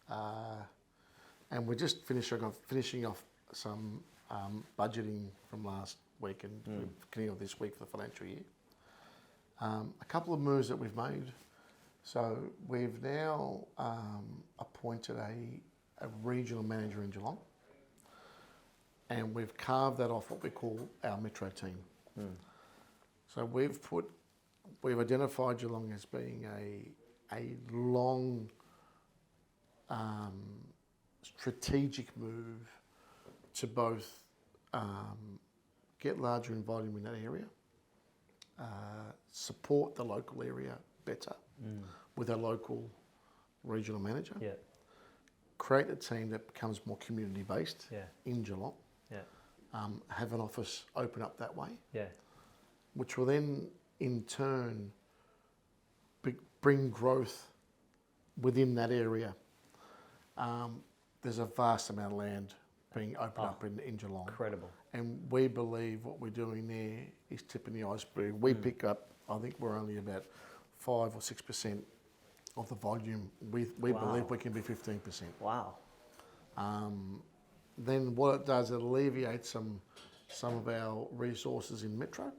And we're just finishing off some budgeting from last week and beginning of this week for the financial year. A couple of moves that we've made. So we've now appointed a regional manager in Geelong, and we've carved that off what we call our metro team. So we've identified Geelong as being a long strategic move to both get larger in volume in that area, support the local area better with a local regional manager, create a team that becomes more community based in Geelong, have an office open up that way, which will then in turn bring growth within that area. There's a vast amount of land being opened up in Geelong. Incredible. And we believe what we're doing there is tipping the iceberg. We pick up, I think we're only about 5 or 6% of the volume. We believe we can be 15%. Wow. Then what it does, it alleviates some of our resources in metro.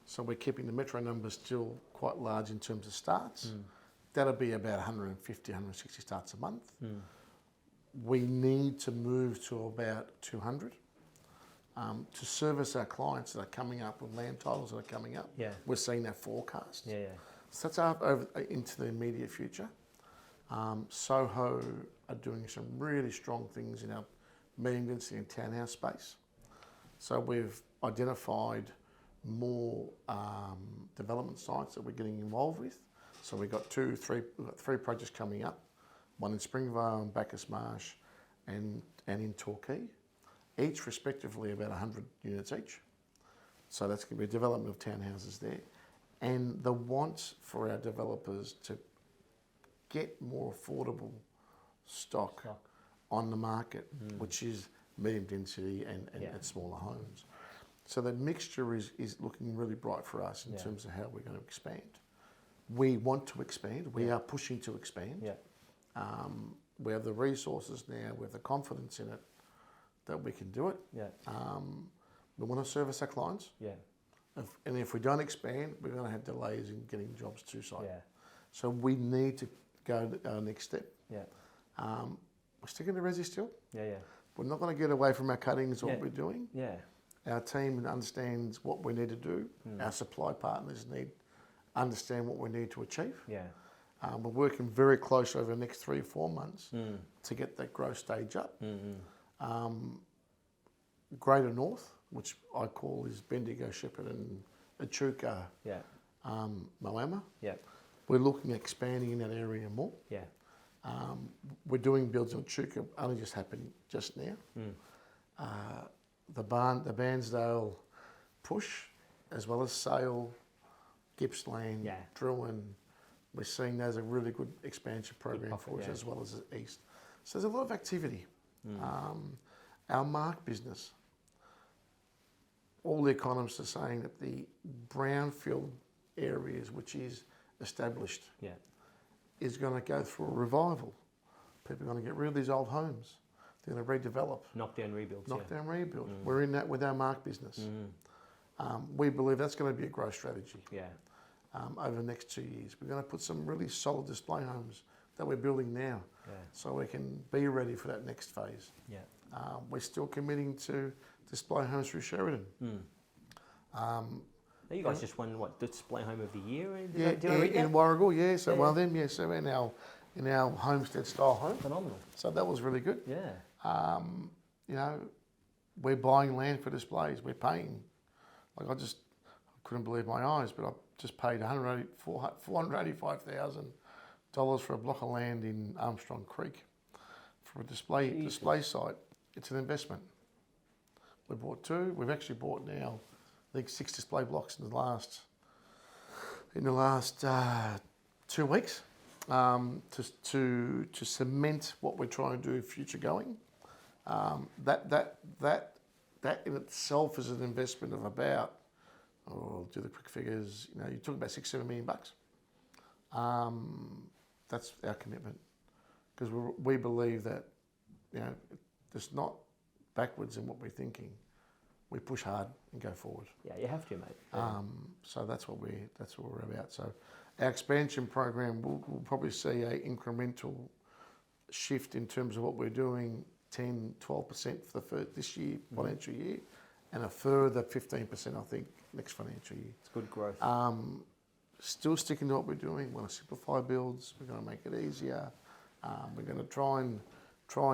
So we're keeping the metro numbers still quite large in terms of starts. That'll be about 150, 160 starts a month. We need to move to about 200 to service our clients that are coming up with land titles that are coming up. Yeah. We're seeing that forecast. Yeah. So that's over into the immediate future. Soho are doing some really strong things in our medium density and townhouse space. So we've identified more development sites that we're getting involved with. So we've got three projects coming up, one in Springvale, Bacchus Marsh, and in Torquay, each respectively about 100 units each. So that's going to be a development of townhouses there. And the want for our developers to get more affordable stock on the market, which is medium density and smaller homes. So that mixture is looking really bright for us in terms of how we're going to expand. We want to expand. We are pushing to expand. Yeah. We have the resources now. We have the confidence in it that we can do it. Yeah. We want to service our clients. Yeah. And if we don't expand, we're going to have delays in getting jobs to site. Yeah. So we need to go to our next step. Yeah. We're sticking to resi still. Yeah. Yeah. We're not going to get away from our cuttings or what Yeah. we're doing. Yeah. Our team understands what we need to do. Our supply partners understand what we need to achieve. Yeah. We're working very close over the next 3 or 4 months to get that growth stage up. Greater North, which I call is Bendigo, Shepparton, Echuca, Moama. Yeah. We're looking at expanding in that area more. Yeah. We're doing builds in Echuca, only just happened just now. The Bairnsdale push, as well as Sale, Gippsland, Drouin, we're seeing those a really good expansion program for us, as well as the east. So there's a lot of activity. Our Mark business, all the economists are saying that the brownfield areas, which is established, is going to go through a revival. People are going to get rid of these old homes. They're going to redevelop. Knock down rebuilds. Rebuild. We're in that with our Mark business. We believe that's going to be a growth strategy. Yeah. Over the next 2 years. We're going to put some really solid display homes that we're building now, so we can be ready for that next phase. Yeah. We're still committing to display homes through Sheridan. You guys just won what, display home of the year? In Warragul, yeah. So one of them, So in our homestead style home. Phenomenal. So that was really good. Yeah. You know, we're buying land for displays. We're paying. Like I couldn't believe my eyes, but I just paid $485,000 for a block of land in Armstrong Creek for a display site. It's an investment. We bought 2. We've actually bought now, I think, 6 display blocks in the last 2 weeks to cement what we're trying to do future going. That in itself is an investment of about, I'll do the quick figures. You know, you're talking about $6-7 million bucks. That's our commitment, because we believe that, you know, there's not backwards in what we're thinking. We push hard and go forward. Yeah, you have to, mate. So that's what we're about. So our expansion program will probably see a incremental shift in terms of what we're doing, 10-12% for this year, financial year, and a further 15%, I think, next financial year. It's good growth. Still sticking to what we're doing. We want to simplify builds. We're going to make it easier. We're going to try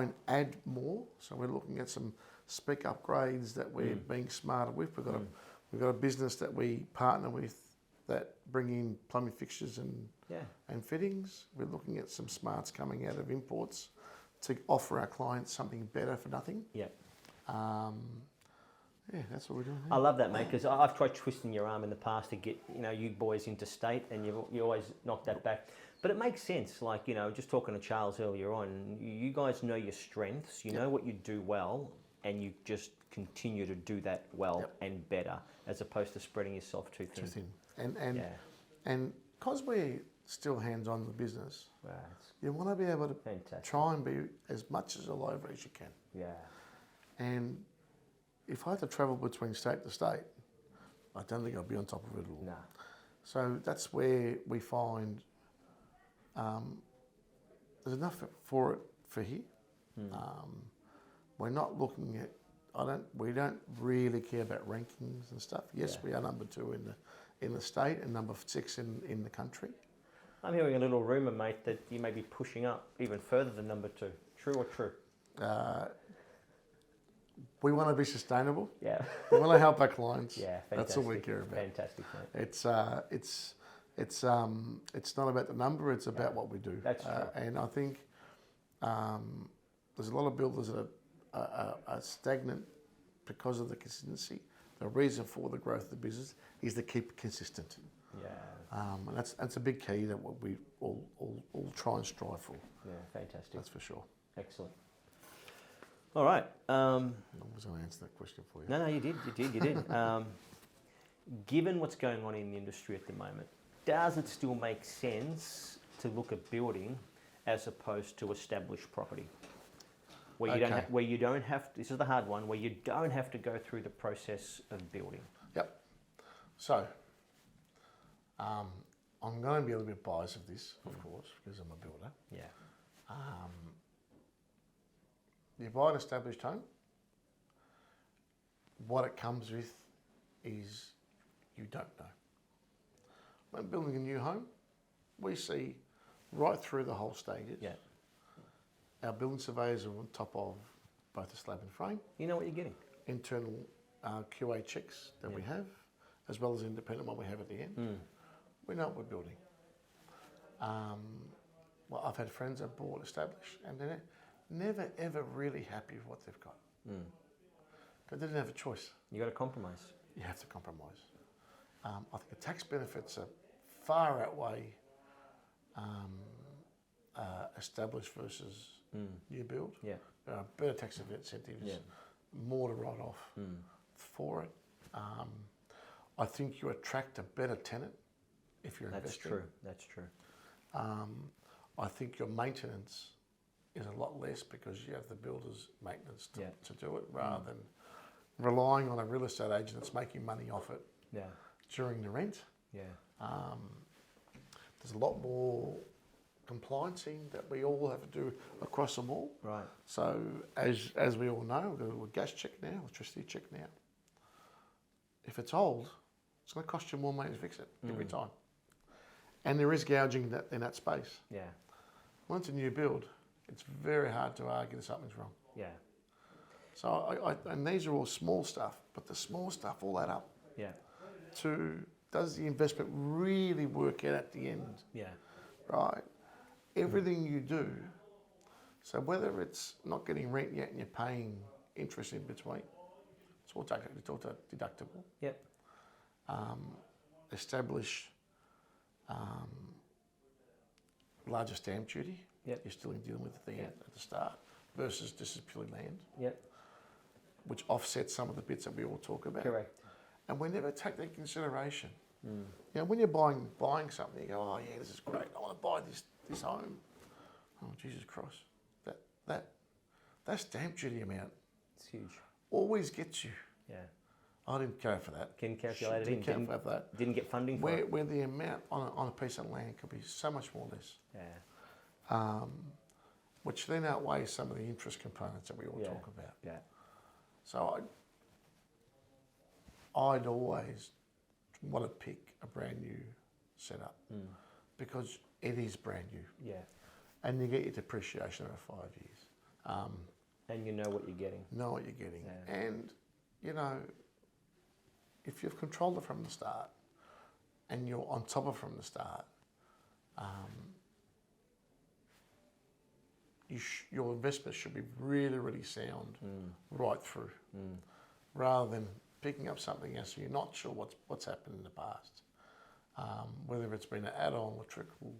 and add more. So we're looking at some spec upgrades that we're being smarter with. We've got a business that we partner with that bring in plumbing fixtures and fittings. We're looking at some smarts coming out of imports to offer our clients something better for nothing. Yeah. Yeah, that's what we're doing. I love that, mate, because I've tried twisting your arm in the past to get, you know, you boys into state, and you always knock that back. But it makes sense. Like, you know, just talking to Charles earlier on, you guys know your strengths, you know what you do well, and you just continue to do that well and better, as opposed to spreading yourself too thin. And because we're still hands-on in the business, you want to be able to try and be as much as all over as you can. Yeah. And if I had to travel between state to state, I don't think I'd be on top of it all. Nah. So that's where we find there's enough for here. We're not looking at, We don't really care about rankings and stuff. Yes, we are number 2 in the state and number 6 in the country. I'm hearing a little rumour, mate, that you may be pushing up even further than number 2. True or true? We want to be sustainable. Yeah. We want to help our clients. Yeah, fantastic. That's all we care about. Fantastic, mate. It's not about the number. It's about what we do. That's true. And I think there's a lot of builders that are stagnant because of the consistency. The reason for the growth of the business is to keep consistent. Yeah. And that's a big key that what we all try and strive for. Yeah, fantastic. That's for sure. Excellent. All right. I was going to answer that question for you. No, you did. Given what's going on in the industry at the moment, does it still make sense to look at building as opposed to established property? Where you don't have, this is the hard one, where you don't have to go through the process of building. Yep. So, I'm going to be a little bit biased of this, of course, because I'm a builder. Yeah. You buy an established home, what it comes with is you don't know. When building a new home, we see right through the whole stages. Yeah. Our building surveyors are on top of both the slab and frame. You know what you're getting. Internal QA checks that we have, as well as independent one we have at the end. We know what we're building. Well, I've had friends that bought established and they're never ever really happy with what they've got. Because they didn't have a choice. You got to compromise. You have to compromise. I think the tax benefits are far outweigh established versus new build. Yeah. There are better tax incentives, more to write off for it. I think you attract a better tenant if you're investing. That's true. I think your maintenance is a lot less because you have the builder's maintenance to do it rather than relying on a real estate agent that's making money off it during the rent. Yeah. There's a lot more compliancing that we all have to do across them all. Right. So as we all know, we've got a gas check now, electricity check now. If it's old, it's going to cost you more money to fix it every time. And there is gouging in that space. Yeah. When it's a new build, it's very hard to argue that something's wrong. Yeah. So and these are all small stuff, but the small stuff all add up. Yeah. To does the investment really work out at the end? Yeah. Right. Everything you do. So whether it's not getting rent yet and you're paying interest in between, it's all deductible. Yep. Establish larger stamp duty. Yep. You're still dealing with at the start versus this is purely land. Yep. Which offsets some of the bits that we all talk about. Correct. And we never take that into consideration. You know, when you're buying something, you go, oh yeah, this is great. I want to buy this home. Oh Jesus Christ, that stamp duty amount. It's huge. Always gets you. Yeah. I didn't care for that. Can calculate it in. Didn't get funding for it. Where the amount on a piece of land could be so much more less. Yeah. Which then outweighs some of the interest components that we all talk about. Yeah. So I'd always want to pick a brand new setup because it is brand new. Yeah. And you get your depreciation over 5 years. And you know what you're getting. Know what you're getting. Yeah. And, you know, if you've controlled it from the start and you're on top of it from the start, your investment should be really, really sound right through, rather than picking up something else so you're not sure what's happened in the past. Whether it's been an add-on, electrical,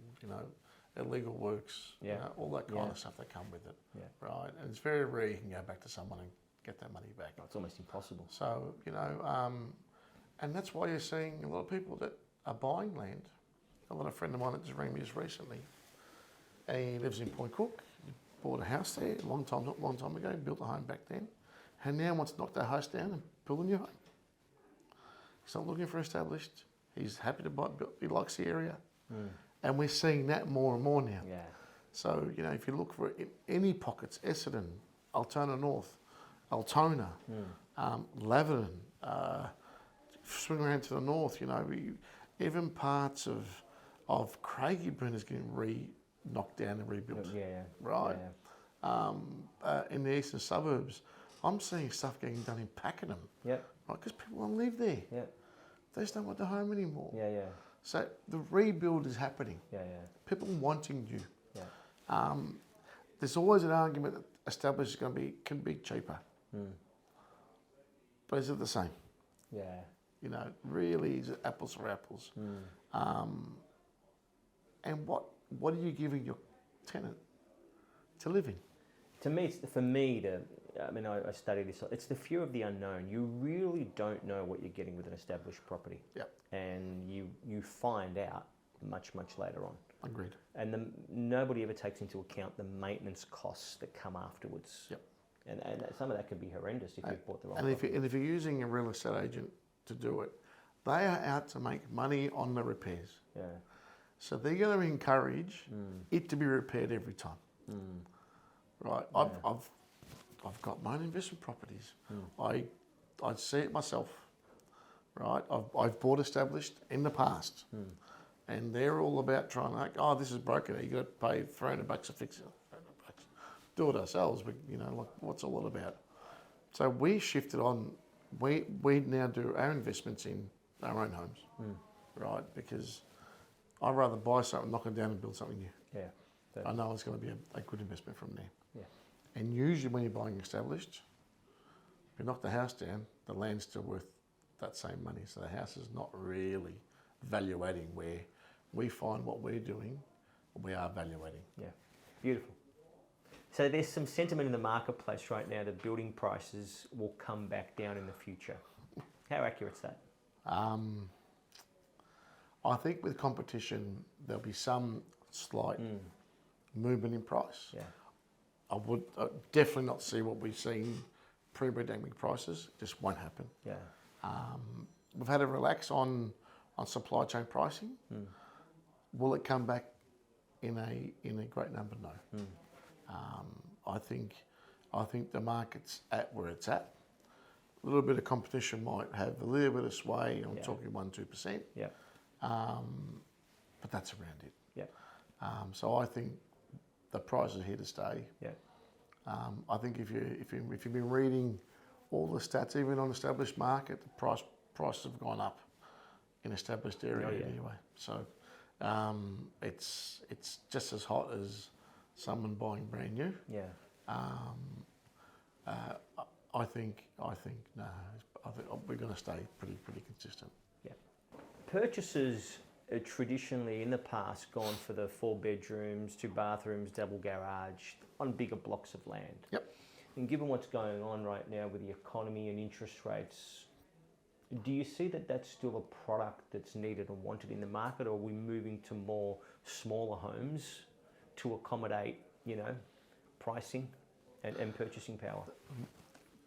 illegal works, all that kind of stuff that come with it, right? And it's very rare you can go back to someone and get that money back. It's almost impossible. So, and that's why you're seeing a lot of people that are buying land. I got a friend of mine that just rang me just recently. He lives in Point Cook. He bought a house there a long time ago, built a home back then, and now wants to knock that house down and build a new home. He's not looking for established. He's happy to buy. He likes the area, and we're seeing that more and more now. Yeah. So if you look for any pockets, Essendon, Altona North, Altona, Laverton, swing around to the north, you know, even parts of Craigieburn is getting knocked down and rebuilt. Yeah. Right. Yeah. In the eastern suburbs, I'm seeing stuff getting done in Pakenham. Yep. Right, because people want to live there. Yeah. They just don't want the home anymore. Yeah. So the rebuild is happening. Yeah. People wanting you. Yeah. There's always an argument that established can be cheaper. But is it the same? Yeah. You know, really, is it apples for apples? And what are you giving your tenant to live in? To me, I study this. It's the fear of the unknown. You really don't know what you're getting with an established property. Yep. And you find out much later on. Agreed. And nobody ever takes into account the maintenance costs that come afterwards. Yep. And some of that can be horrendous if you've bought the wrong property. And if you're using a real estate agent to do it, they are out to make money on the repairs. Yeah. So they're going to encourage it to be repaired every time. Right. Yeah. I've got my own investment properties. I see it myself. Right. I've bought established in the past, and they're all about trying to this is broken. You got to pay $300 to fix it. Do it ourselves, but you know, like, what's all that about? So we shifted on. We now do our investments in our own homes, right? Because I'd rather buy something, knock it down, and build something new. Yeah. I know it's going to be a good investment from there. Yeah. And usually, when you're buying established, if you knock the house down, the land's still worth that same money. So the house is not really valuating where we find what we're doing, we are valuating. Yeah. Beautiful. So there's some sentiment in the marketplace right now that building prices will come back down in the future. How accurate is that? I think with competition, there'll be some slight movement in price. Yeah. I would definitely not see what we've seen pre-pandemic prices. It just won't happen. Yeah. We've had a relax on supply chain pricing. Will it come back in a great number? No. I think the market's at where it's at. A little bit of competition might have a little bit of sway. I'm talking 1-2%. Yeah. But that's around it. Yeah. So I think the price is here to stay. Yeah. I think if you've been reading all the stats, even on established market, the prices have gone up in established area anyway. So it's just as hot as someone buying brand new. Yeah. I think no. I think we're going to stay pretty consistent. Yeah. Purchasers are traditionally in the past gone for the 4 bedrooms, 2 bathrooms, double garage on bigger blocks of land. Yep. And given what's going on right now with the economy and interest rates, do you see that that's still a product that's needed and wanted in the market, or are we moving to more smaller homes to accommodate, pricing and purchasing power?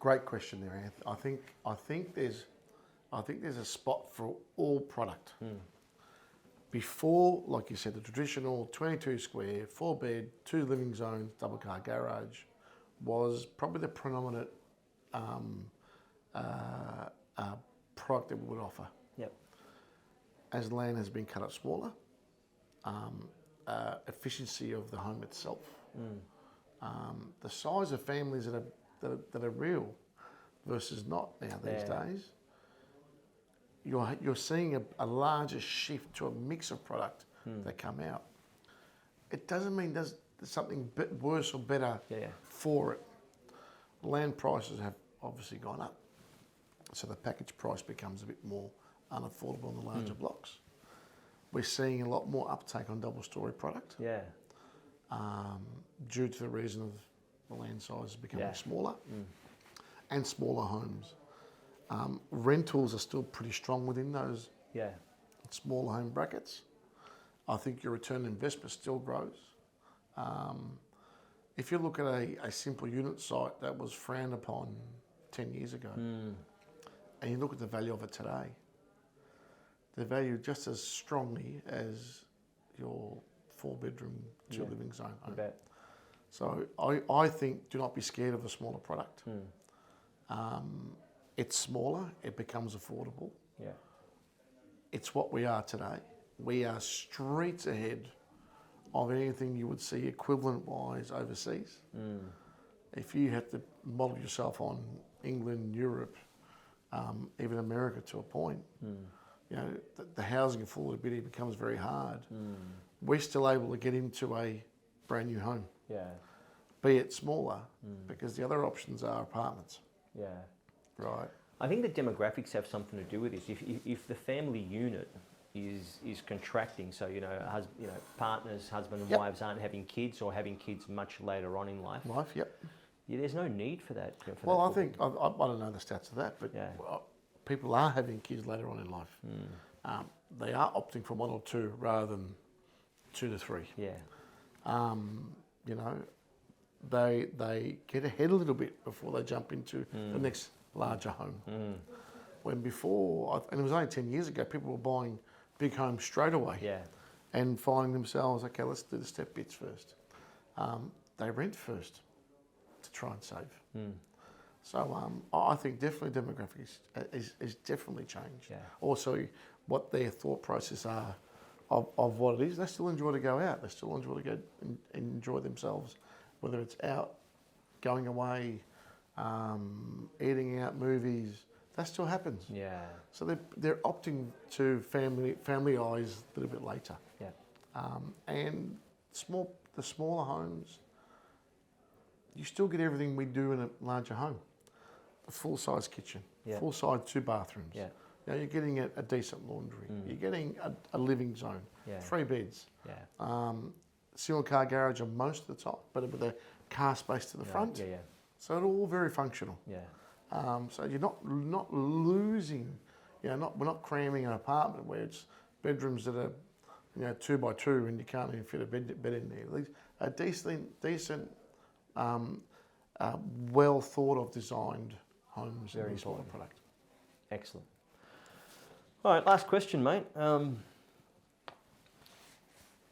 Great question there, Anth. I think there's a spot for all product. Before, like you said, the traditional 22 square, 4 bed, 2 living zones, double car garage was probably the predominant product that we would offer. Yep. As land has been cut up smaller, efficiency of the home itself, the size of families that are real versus not now these days. You're seeing a larger shift to a mix of product that come out. It doesn't mean there's something worse or better for it. Land prices have obviously gone up, so the package price becomes a bit more unaffordable in the larger blocks. We're seeing a lot more uptake on double-storey product. Yeah. Due to the reason of the land size becoming smaller and smaller homes. Rentals are still pretty strong within those smaller home brackets. I think your return on investment still grows. If you look at a simple unit site that was frowned upon 10 years ago, and you look at the value of it today, they're valued just as strongly as your 4-bedroom, 2 living zone home. So I think do not be scared of a smaller product. It's smaller, it becomes affordable. Yeah. It's what we are today. We are streets ahead of anything you would see equivalent-wise overseas. If you had to model yourself on England, Europe, even America to a point, you know, the housing affordability becomes very hard. We're still able to get into a brand new home, be it smaller, because the other options are apartments. Yeah. Right. I think the demographics have something to do with this. If the family unit is contracting, so partners, husband and wives aren't having kids or having kids much later on in life. Yeah, there's no need for that. I think I don't know the stats of that, but people are having kids later on in life. They are opting for 1 or 2 rather than 2 to 3. Yeah. You know, they get ahead a little bit before they jump into the next larger home. When before, and it was only 10 years ago, people were buying big homes straight away. Yeah. And finding themselves, okay, let's do the step bits first. They rent first to try and save. So I think definitely demographics is definitely changed. Yeah. Also, what their thought process are of what it is. They still enjoy to go out. They still enjoy to go and enjoy themselves, whether it's out, going away, eating out, movies. That still happens. Yeah. So they're opting to family eyes a little bit later. Yeah. And the smaller homes, you still get everything we do in a larger home. A full-size kitchen, full-size 2 bathrooms. Yeah. You know, you're getting a decent laundry. You're getting a living zone, 3 beds. Yeah. Single car garage on most of the top, but with a car space to the front. Yeah. So it's all very functional. Yeah. So you're not losing. We're not cramming an apartment where it's bedrooms that are 2 by 2 and you can't even fit a bed in there. At least a decent, well thought of designed homes. Very in this important product. Excellent. All right, last question, mate.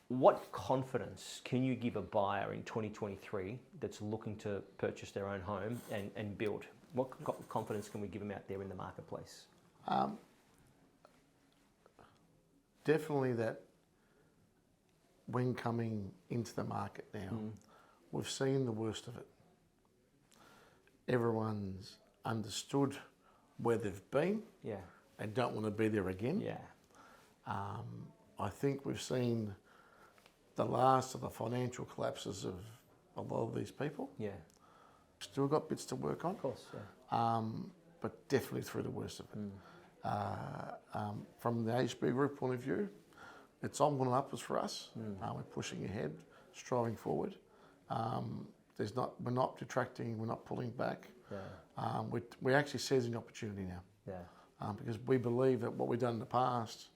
What confidence can you give a buyer in 2023 that's looking to purchase their own home and build? What confidence can we give them out there in the marketplace? Definitely that when coming into the market now, we've seen the worst of it. Everyone's understood where they've been and don't want to be there again. I think we've seen the last of the financial collapses of a lot of these people. Still got bits to work on. Of course, but definitely through the worst of it. From the HB Group point of view, it's onward and upwards for us. We're pushing ahead, striving forward. We're not detracting, we're not pulling back. We're actually seizing opportunity now. Because we believe that what we've done in the past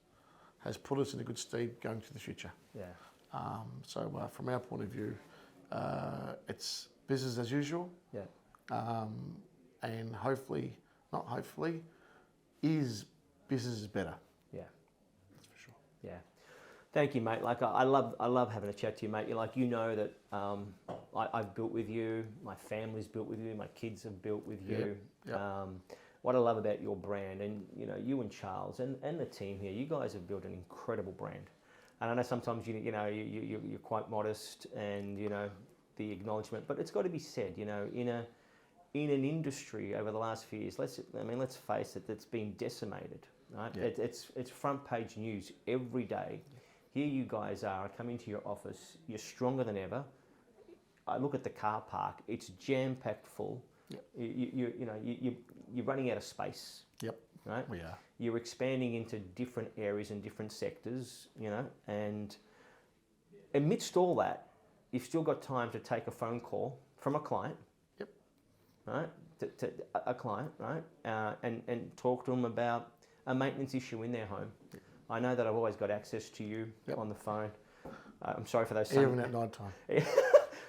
has put us in a good stead going to the future. So from our point of view, it's business as usual. And is business is better. That's for sure. Thank you, mate. Like I love having a chat to you, mate. You know that I've built with you. My family's built with you. My kids have built with you. What I love about your brand, and you and Charles and the team here, you guys have built an incredible brand. And I know sometimes you're quite modest, and the acknowledgement, but it's got to be said. In an industry over the last few years, let's face it, that's been decimated. Right? It's front page news every day. Here you guys are. I come into your office. You're stronger than ever. I look at the car park. It's jam packed full. You're running out of space. Right. We are. You're expanding into different areas and different sectors. And amidst all that, you've still got time to take a phone call from a client. Right. To a client. Right. And talk to them about a maintenance issue in their home. I know that I've always got access to you on the phone. I'm sorry for those. Even at night time.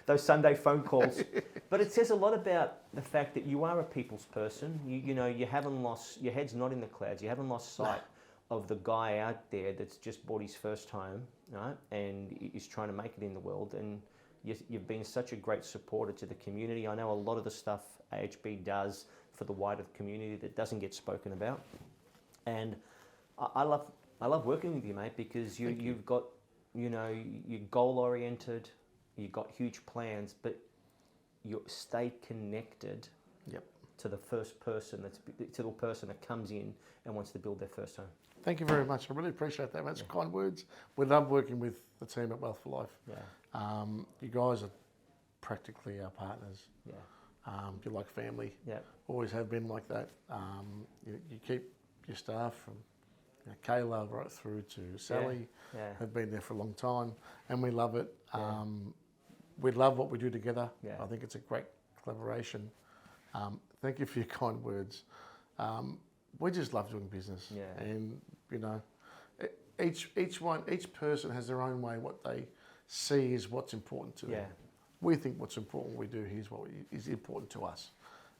Those Sunday phone calls. But it says a lot about the fact that you are a people's person. You haven't lost, your head's not in the clouds. You haven't lost sight of the guy out there that's just bought his first home, right? And is trying to make it in the world. And you've been such a great supporter to the community. I know a lot of the stuff AHB does for the wider community that doesn't get spoken about. And I love working with you, mate, because you've got, you know, you're goal oriented, you've got huge plans, but you stay connected. Yep. To the first person to the person that comes in and wants to build their first home. Thank you very much. I really appreciate that. That's kind words. We love working with the team at Wealth for Life. Yeah. You guys are practically our partners. Yeah. You're like family. Yeah. Always have been like that. You keep your staff from Kayla right through to Sally. Yeah. Have been there for a long time, and we love it. We love what we do together. Yeah. I think it's a great collaboration. Thank you for your kind words. We just love doing business, and you know, each person has their own way. What they see is what's important to them. We think what's important we do here is what is important to us,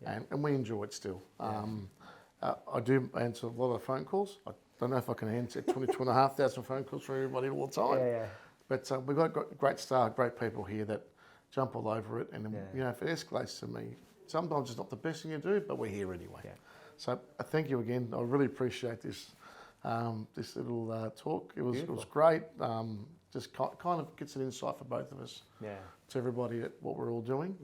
and we enjoy it still. I do answer a lot of phone calls. I don't know if I can answer 22,500 phone calls from everybody all the time. But we've got great staff, great people here that jump all over it, and you know, if it escalates to me, sometimes it's not the best thing to do, but we're here anyway. So thank you again. I really appreciate this this little talk. It was great. Just kind of gets an insight for both of us. To everybody at what we're all doing.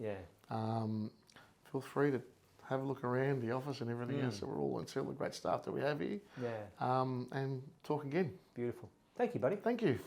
Feel free to have a look around the office and everything else that we're all and see all the great staff that we have here. And talk again. Beautiful. Thank you, buddy. Thank you.